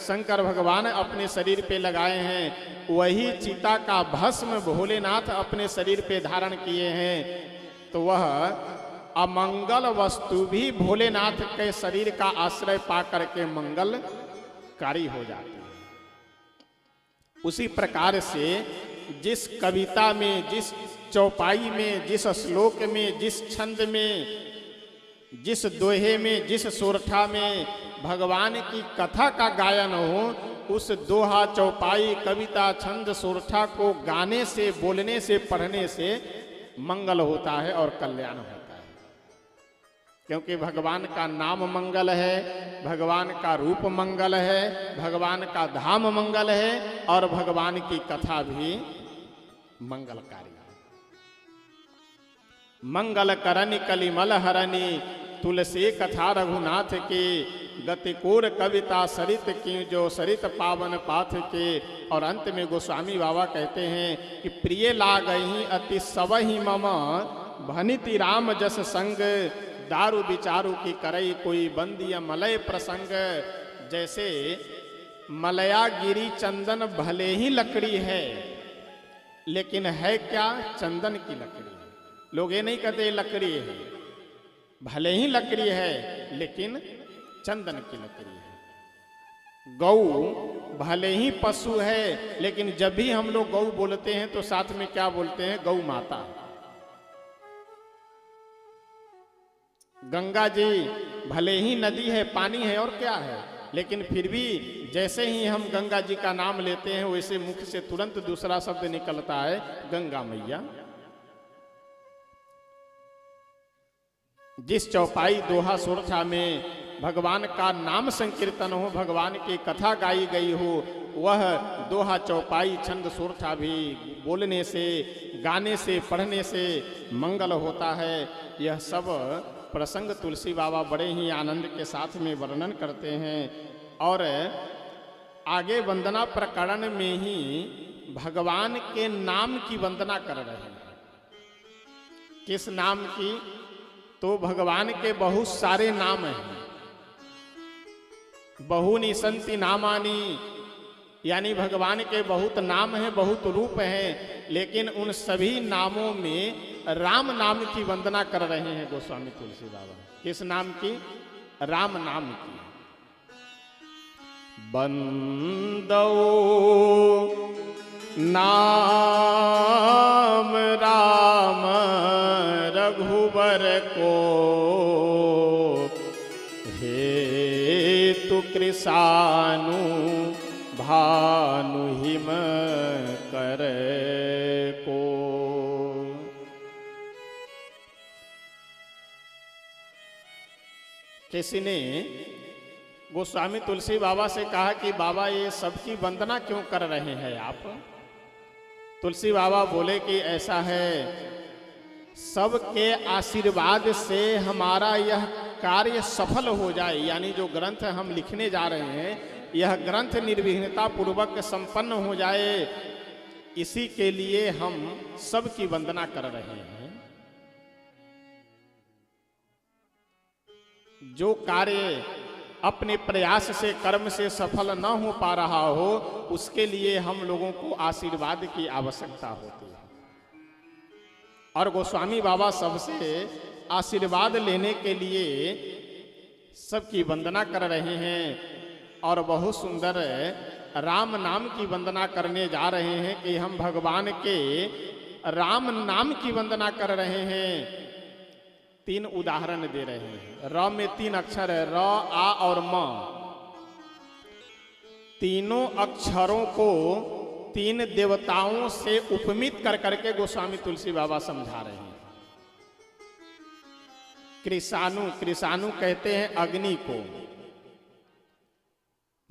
शंकर भगवान अपने शरीर पे लगाए हैं, वही चिता का भस्म भोलेनाथ अपने शरीर पे धारण किए हैं, तो वह अमंगल वस्तु भी भोलेनाथ के शरीर का आश्रय पा करके मंगलकारी हो जाती है। उसी प्रकार से जिस कविता में, जिस चौपाई में, जिस श्लोक में, जिस छंद में, जिस दोहे में, जिस सोरठा में भगवान की कथा का गायन हो, उस दोहा, चौपाई, कविता, छंद, सोरठा को गाने से, बोलने से, पढ़ने से मंगल होता है और कल्याण होता है। क्योंकि भगवान का नाम मंगल है, भगवान का रूप मंगल है, भगवान का धाम मंगल है और भगवान की कथा भी मंगलकारी है। मंगल करनी कलिमल हरनी तुलसी कथा रघुनाथ की। गतिकोर कविता सरित की जो सरित पावन पाथ के। और अंत में गोस्वामी बाबा कहते हैं कि प्रिय लागहि अति सबहि मम भनिति राम जस संग दारू विचारू की करई कोई बंदिया मलय प्रसंग। जैसे मलया गिरी चंदन भले ही लकड़ी है, लेकिन है क्या? चंदन की लकड़ी। लोग ये नहीं कहते लकड़ी है, भले ही लकड़ी है लेकिन चंदन की लकड़ी है। गौ भले ही पशु है, लेकिन जब भी हम लोग गौ बोलते हैं तो साथ में क्या बोलते हैं? गौ माता। गंगा जी भले ही नदी है, पानी है और क्या है, लेकिन फिर भी जैसे ही हम गंगा जी का नाम लेते हैं वैसे मुख से तुरंत दूसरा शब्द निकलता है, गंगा मैया। जिस चौपाई दोहा सुरथा में भगवान का नाम संकीर्तन हो, भगवान की कथा गाई गई हो, वह दोहा चौपाई छंद सुरथा भी बोलने से, गाने से, पढ़ने से मंगल होता है। यह सब प्रसंग तुलसी बाबा बड़े ही आनंद के साथ में वर्णन करते हैं। और आगे वंदना प्रकरण में ही भगवान के नाम की वंदना कर रहे हैं। किस नाम की? तो भगवान के बहुत सारे नाम हैं। बहुनी संति नामानी, यानी भगवान के बहुत नाम हैं, बहुत रूप हैं, लेकिन उन सभी नामों में राम नाम की वंदना कर रहे हैं गोस्वामी तुलसी बाबा। किस नाम की? राम नाम की। बंदो नाम राम रघुबर को, हेतु कृषानु भानु हिम कर को। किसी ने गोस्वामी तुलसी बाबा से कहा कि बाबा ये सबकी वंदना क्यों कर रहे हैं आप? तुलसी बाबा बोले कि ऐसा है, सबके आशीर्वाद से हमारा यह कार्य सफल हो जाए, यानी जो ग्रंथ हम लिखने जा रहे हैं यह ग्रंथ निर्विघ्नता पूर्वक संपन्न हो जाए, इसी के लिए हम सबकी वंदना कर रहे हैं। जो कार्य अपने प्रयास से, कर्म से सफल न हो पा रहा हो, उसके लिए हम लोगों को आशीर्वाद की आवश्यकता होती है। और गोस्वामी बाबा सबसे आशीर्वाद लेने के लिए सबकी वंदना कर रहे हैं और बहुत सुंदर राम नाम की वंदना करने जा रहे हैं कि हम भगवान के राम नाम की वंदना कर रहे हैं। 3 उदाहरण दे रहे हैं। र में 3 अक्षर है, र, आ और म। तीनों अक्षरों को 3 देवताओं से उपमित कर करके गोस्वामी तुलसी बाबा समझा रहे हैं। कृषानु, कृषानु कहते हैं अग्नि को।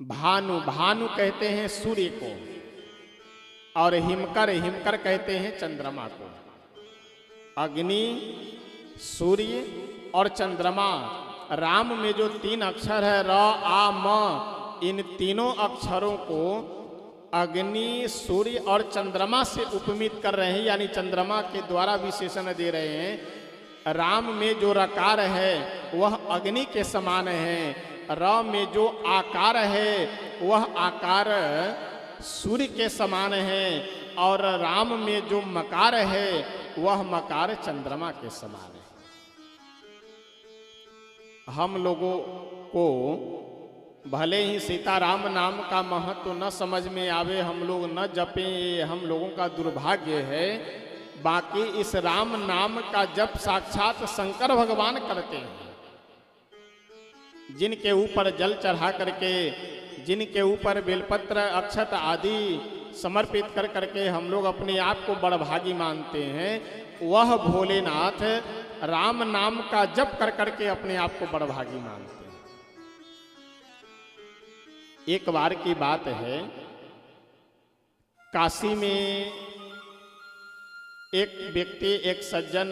भानु, भानु कहते हैं सूर्य को। और हिमकर, हिमकर कहते हैं चंद्रमा को। अग्नि, सूर्य और चंद्रमा, राम में जो 3 अक्षर है, र, आ, म, इन तीनों अक्षरों को अग्नि, सूर्य और चंद्रमा से उपमित कर रहे हैं, यानी चंद्रमा के द्वारा विशेषण दे रहे हैं। राम में जो रकार है वह अग्नि के समान है, र में जो आकार है वह आकार सूर्य के समान है, और राम में जो मकार है वह मकार चंद्रमा के समान है। हम लोगों को भले ही सीताराम नाम का महत्व न समझ में आवे, हम लोग न जपें, हम लोगों का दुर्भाग्य है। बाकी इस राम नाम का जप साक्षात शंकर भगवान करते हैं। जिनके ऊपर जल चढ़ा करके, जिनके ऊपर बेलपत्र, अक्षत आदि समर्पित कर करके हम लोग अपने आप को बड़भागी मानते हैं, वह भोलेनाथ राम नाम का जप कर करके अपने आप को बड़भागी मानते हैं। एक बार की बात है, काशी में एक व्यक्ति, एक सज्जन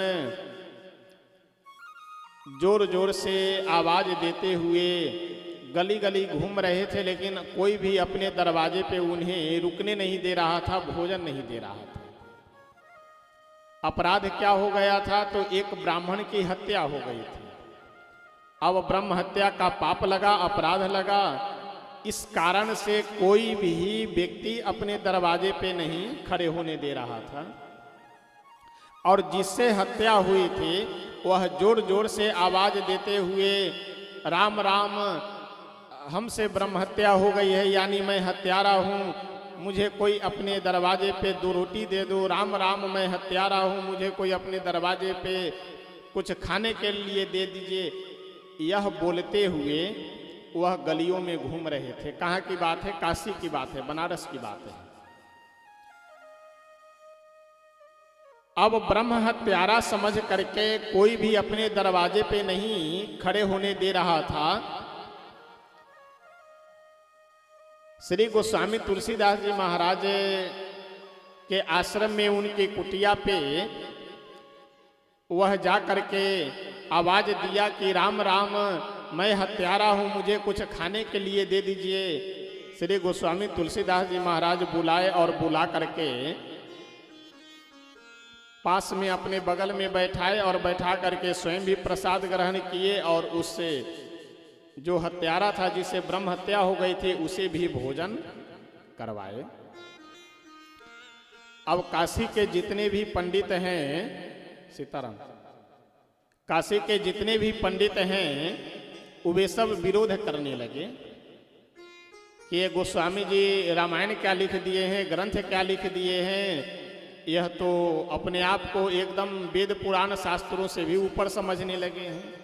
जोर जोर से आवाज देते हुए गली गली घूम रहे थे, लेकिन कोई भी अपने दरवाजे पे उन्हें रुकने नहीं दे रहा था, भोजन नहीं दे रहा था। अपराध क्या हो गया था? तो एक ब्राह्मण की हत्या हो गई थी। अब ब्रह्म हत्या का पाप लगा, अपराध लगा। इस कारण से कोई भी व्यक्ति अपने दरवाजे पे नहीं खड़े होने दे रहा था। और जिससे हत्या हुई थी वह जोर जोर से आवाज देते हुए, राम राम, हमसे ब्रह्म हत्या हो गई है, यानी मैं हत्यारा हूँ, मुझे कोई अपने दरवाजे पे 2 रोटी दे दो। राम राम, मैं हत्यारा हूँ, मुझे कोई अपने दरवाजे पे कुछ खाने के लिए दे दीजिए। यह बोलते हुए वह गलियों में घूम रहे थे। कहाँ की बात है? काशी की बात है, बनारस की बात है। अब ब्रह्म हत्यारा समझ करके कोई भी अपने दरवाजे पे नहीं खड़े होने दे रहा था। श्री गोस्वामी तुलसीदास जी महाराज के आश्रम में उनकी कुटिया पे वह जा करके आवाज दिया कि राम राम, मैं हत्यारा हूं, मुझे कुछ खाने के लिए दे दीजिए। श्री गोस्वामी तुलसीदास जी महाराज बुलाए और बुला करके पास में अपने बगल में बैठाए और बैठा करके स्वयं भी प्रसाद ग्रहण किए और उससे जो हत्यारा था, जिसे ब्रह्म हत्या हो गई थी, उसे भी भोजन करवाए। अब काशी के जितने भी पंडित हैं, सीताराम, काशी के जितने भी पंडित हैं वे सब विरोध करने लगे कि ये गोस्वामी जी रामायण क्या लिख दिए हैं, ग्रंथ क्या लिख दिए हैं, यह तो अपने आप को एकदम वेद पुराण शास्त्रों से भी ऊपर समझने लगे हैं।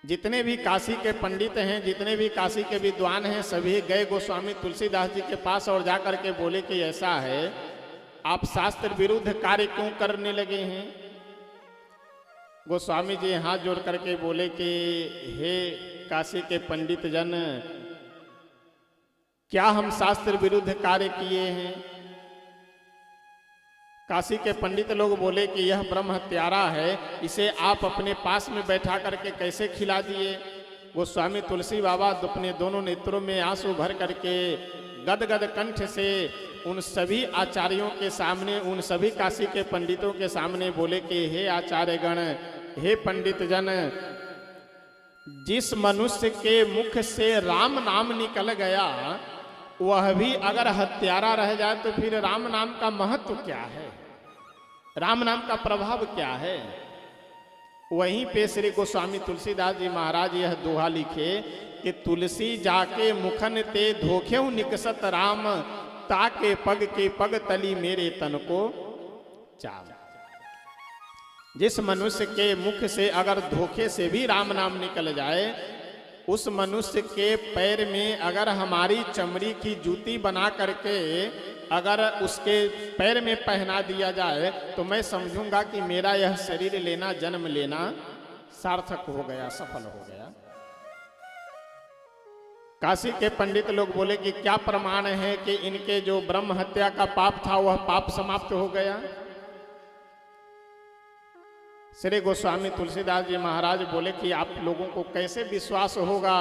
जितने भी काशी के पंडित हैं, जितने भी काशी के विद्वान हैं, सभी गए गोस्वामी तुलसीदास जी के पास और जाकर के बोले कि ऐसा है, आप शास्त्र विरुद्ध कार्य क्यों करने लगे हैं? गोस्वामी जी हाथ जोड़ करके बोले कि हे काशी के पंडित जन, क्या हम शास्त्र विरुद्ध कार्य किए हैं? काशी के पंडित लोग बोले कि यह ब्रह्म हत्यारा है, इसे आप अपने पास में बैठा करके कैसे खिला दिए? गोस्वामी तुलसी बाबा अपने दोनों नेत्रों में आंसू भर करके गदगद कंठ से उन सभी आचार्यों के सामने, उन सभी काशी के पंडितों के सामने बोले कि हे आचार्यगण, हे पंडित जन, जिस मनुष्य के मुख से राम नाम निकल गया वह भी अगर हत्यारा रह जाए तो फिर राम नाम का महत्व क्या है, राम नाम का प्रभाव क्या है? वहीं पे श्री गोस्वामी तुलसीदास जी महाराज यह दोहा लिखे कि तुलसी जाके मुखन ते धोखेऊ निकसत राम, ताके पग के पग तली मेरे तन को चाव। जिस मनुष्य के मुख से अगर धोखे से भी राम नाम निकल जाए, उस मनुष्य के पैर में अगर हमारी चमड़ी की जूती बना करके अगर उसके पैर में पहना दिया जाए तो मैं समझूंगा कि मेरा यह शरीर लेना, जन्म लेना सार्थक हो गया, सफल हो गया। काशी के पंडित लोग बोले कि क्या प्रमाण है कि इनके जो ब्रह्म हत्या का पाप था वह पाप समाप्त हो गया? श्री गोस्वामी तुलसीदास जी महाराज बोले कि आप लोगों को कैसे विश्वास होगा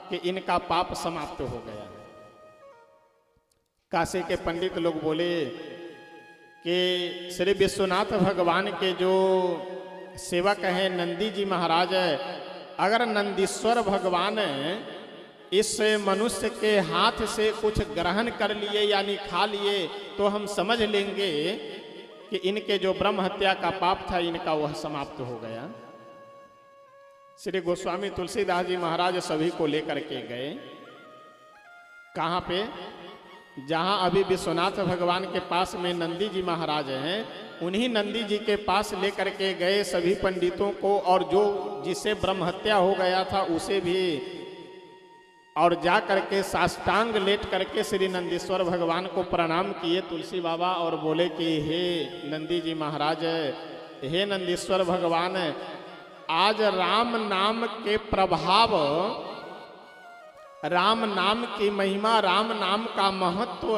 कि इनका पाप समाप्त हो गया? काशी के पंडित लोग बोले कि श्री विश्वनाथ भगवान के जो सेवक हैं नंदी जी महाराज, अगर नंदीश्वर भगवान इस मनुष्य के हाथ से कुछ ग्रहण कर लिए यानी खा लिए तो हम समझ लेंगे कि इनके जो ब्रह्म हत्या का पाप था इनका वह समाप्त हो गया। श्री गोस्वामी तुलसीदास जी महाराज सभी को लेकर के गए। कहाँ पे? जहाँ अभी विश्वनाथ भगवान के पास में नंदी जी महाराज हैं, उन्हीं नंदी जी के पास लेकर के गए सभी पंडितों को, और जो जिसे ब्रह्म हत्या हो गया था उसे भी, और जा करके साष्टांग लेट करके श्री नंदीश्वर भगवान को प्रणाम किए तुलसी बाबा, और बोले कि हे नंदी जी महाराज, हे नंदीश्वर भगवान, आज राम नाम के प्रभाव, राम नाम की महिमा, राम नाम का महत्व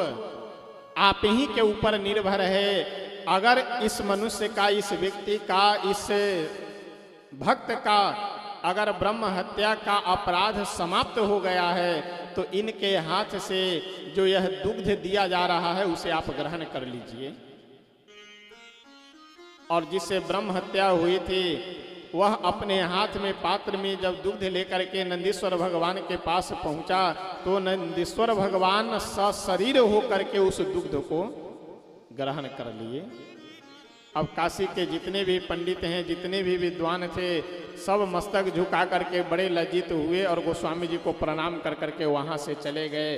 आप ही के ऊपर निर्भर है। अगर इस मनुष्य का, इस व्यक्ति का, इस भक्त का अगर ब्रह्म हत्या का अपराध समाप्त हो गया है तो इनके हाथ से जो यह दुग्ध दिया जा रहा है उसे आप ग्रहण कर लीजिए। और जिससे ब्रह्म हत्या हुई थी वह अपने हाथ में पात्र में जब दुग्ध लेकर के नंदीश्वर भगवान के पास पहुंचा तो नंदीश्वर भगवान सशरीर होकर के उस दुग्ध को ग्रहण कर लिए। अब काशी के जितने भी पंडित हैं, जितने भी विद्वान थे, सब मस्तक झुका करके बड़े लज्जित हुए और गोस्वामी जी को प्रणाम कर करके वहां से चले गए।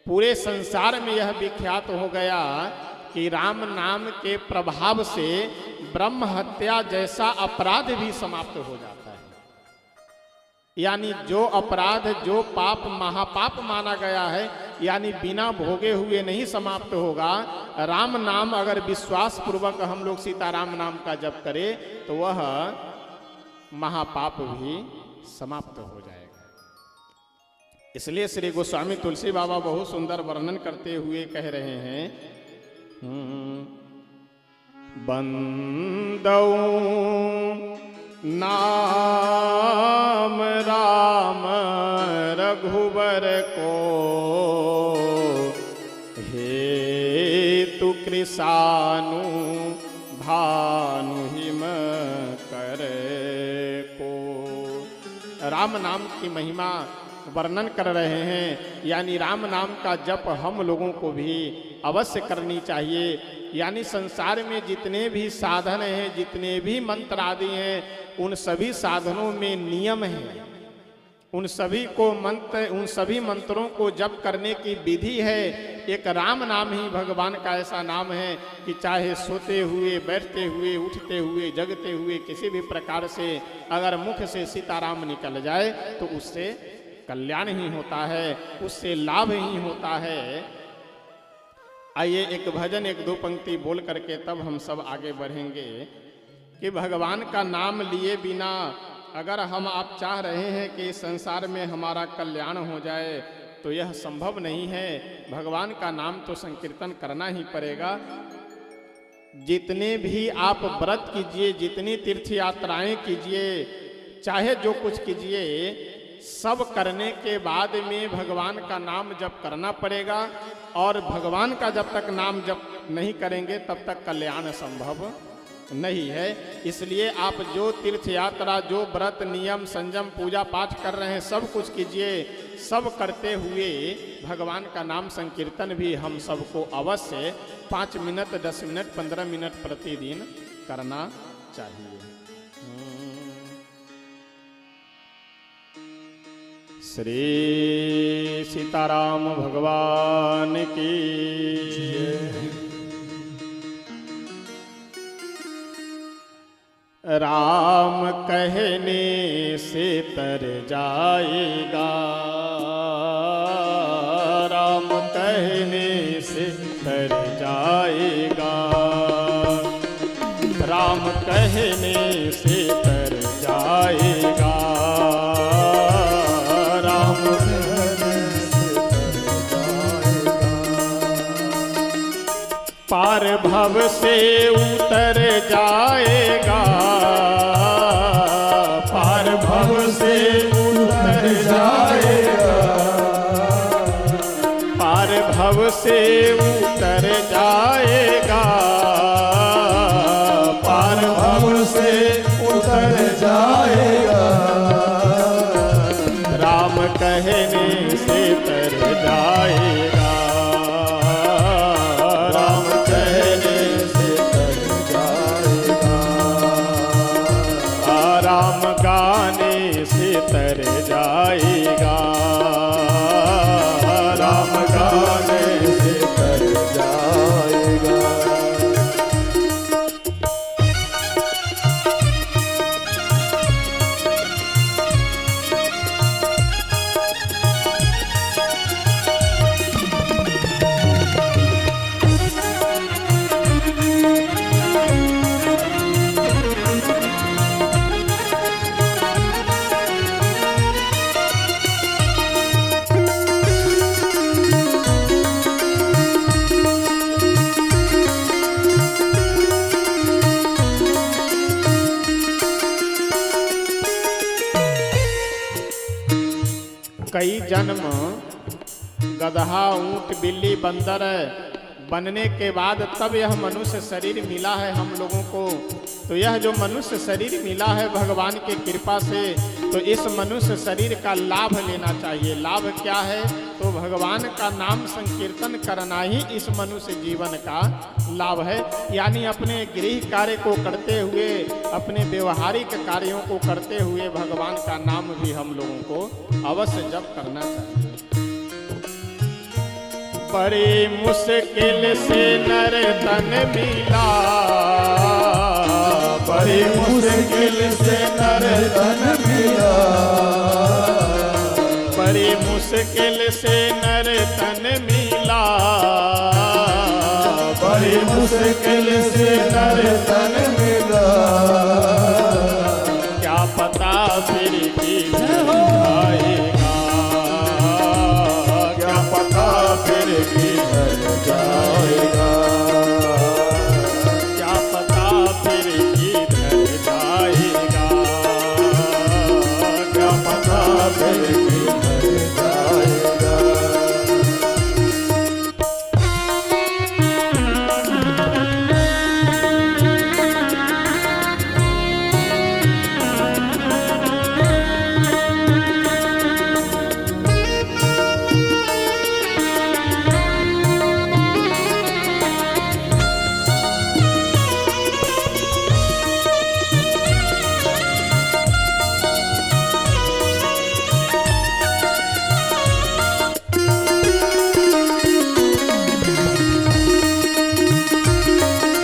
पूरे संसार में यह विख्यात हो गया कि राम नाम के प्रभाव से ब्रह्म हत्या जैसा अपराध भी समाप्त हो जाता है। यानी जो अपराध, जो पाप महापाप माना गया है, यानी बिना भोगे हुए नहीं समाप्त होगा। राम नाम अगर विश्वास पूर्वक हम लोग सीताराम नाम का जप करें तो वह महापाप भी समाप्त हो जाएगा। इसलिए श्री गोस्वामी तुलसी बाबा बहुत सुंदर वर्णन करते हुए कह रहे हैं, बंदौ नाम राम रघुबर को, हेतु कृषानु भानु हिम कर को। राम नाम की महिमा वर्णन कर रहे हैं। यानी राम नाम का जप हम लोगों को भी अवश्य करनी चाहिए। यानी संसार में जितने भी साधन हैं, जितने भी मंत्र आदि हैं, उन सभी साधनों में नियम है। उन सभी मंत्रों को जप करने की विधि है। एक राम नाम ही भगवान का ऐसा नाम है कि चाहे सोते हुए, बैठते हुए, उठते हुए, जगते हुए, किसी भी प्रकार से अगर मुख से सीताराम निकल जाए तो उससे कल्याण ही होता है, उससे लाभ ही होता है। आइए एक भजन, एक दो पंक्ति बोल करके तब हम सब आगे बढ़ेंगे कि भगवान का नाम लिए बिना अगर हम आप चाह रहे हैं कि इस संसार में हमारा कल्याण हो जाए तो यह संभव नहीं है। भगवान का नाम तो संकीर्तन करना ही पड़ेगा। जितने भी आप व्रत कीजिए, जितनी तीर्थ यात्राएं कीजिए, चाहे जो कुछ कीजिए, सब करने के बाद में भगवान का नाम जप करना पड़ेगा। और भगवान का जब तक नाम जप नहीं करेंगे तब तक कल्याण संभव नहीं है। इसलिए आप जो तीर्थ यात्रा, जो व्रत, नियम, संयम, पूजा पाठ कर रहे हैं, सब कुछ कीजिए। सब करते हुए भगवान का नाम संकीर्तन भी हम सबको अवश्य 5 मिनट, 10 मिनट, 15 मिनट प्रतिदिन करना चाहिए। श्री सीताराम भगवान की राम कहने से तर जाएगा, राम कहने से तर जाएगा, राम कहने से तर जाएगा, राम कहने से तर जाएगा, पार भव से उतर जाएगा, पार भव से उतर जाएगा, पार भव से उतर जाएगा, पार भव से उतर जाएगा, राम कहने से तर जाएगा, राम कहने से तर जाएगा, राम गाने से तर जाएगा, राम गाने से तर जाएगा। कई जन्म गधा, ऊंट, बिल्ली, बंदर बनने के बाद तब यह मनुष्य शरीर मिला है हम लोगों को। तो यह जो मनुष्य शरीर मिला है भगवान की कृपा से, तो इस मनुष्य शरीर का लाभ लेना चाहिए। लाभ क्या है? तो भगवान का नाम संकीर्तन करना ही इस मनुष्य जीवन का लाभ है। यानी अपने गृह कार्य को करते हुए, अपने व्यवहारिक कार्यों को करते हुए भगवान का नाम भी हम लोगों को अवश्य जप करना चाहिए। बड़ी मुश्किल से नर तन मिला, बड़ी मुश्किल से नर तन मिला, बड़ी मुश्किल से नर तन मिला, बड़ी मुश्किल से नर तन मिला, क्या पता फिर किधर जाएगा, क्या पता फिर किधर जाएगा, क्या पता फिर किधर जाएगा, क्या पता फिर किधर जाएगा।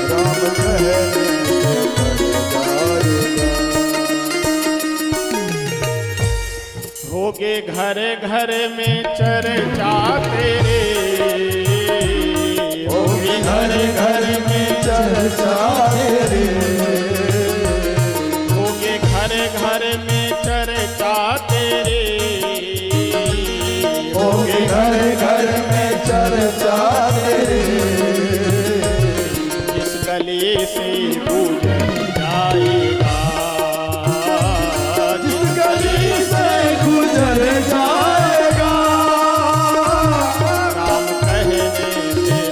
राम कहने से पर जाएगा, होगे घर घर में चर्चा तेरे, होगी घर घर में चर्चा तेरे, होगे घर घर में चर्चा तेरे, होगी घर घर में चर्चा तेरे, इस गली से गुजर जाएगा, जिस गली से गुजर जाएगा, राम कहने से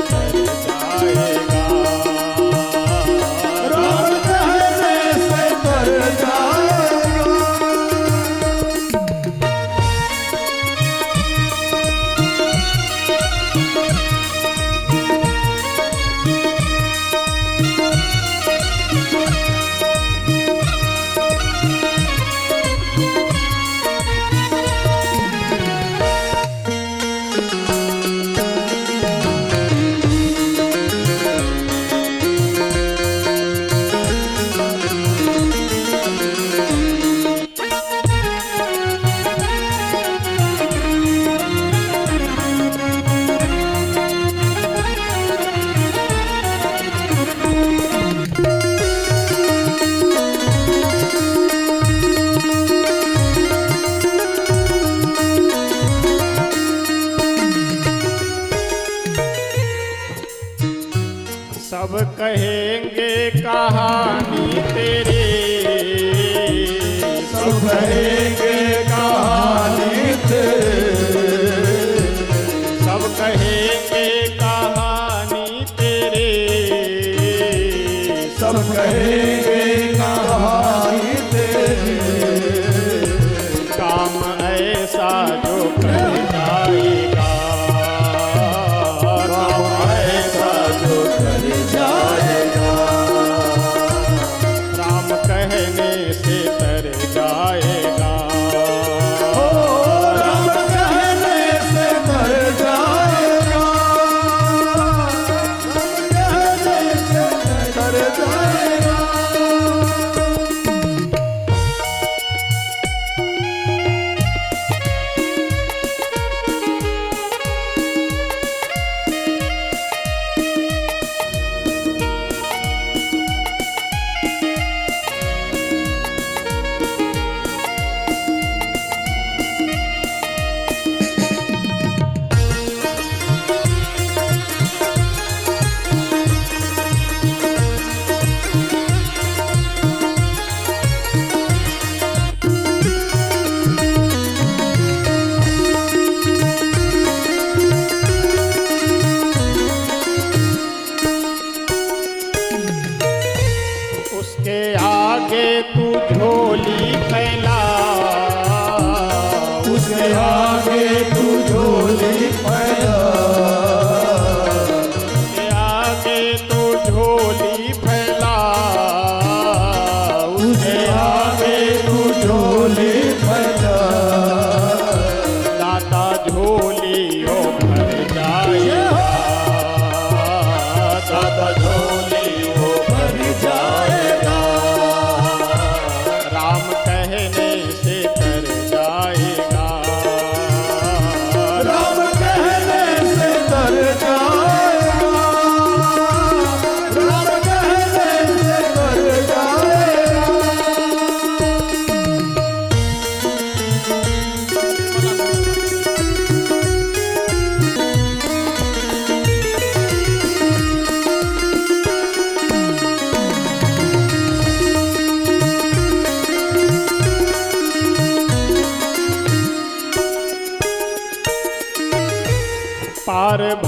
तर जाएगा, राम कहने से तर जाएगा। सब कहेंगे कहानी तेरी, सब कहेंगे कहानी तेरे, सब कहेंगे कहानी तेरे, सब कहेंगे कहानी तेरे, काम ऐसा जो कर जाएगा, काम ऐसा जो कर जाएगा, राम कहने से तर जाएगा,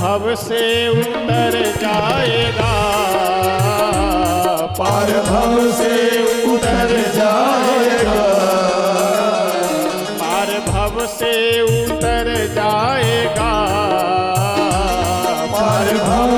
भव से उतर जाएगा, पार भव से उतर जाएगा, पार भव से उतर जाएगा, पार भव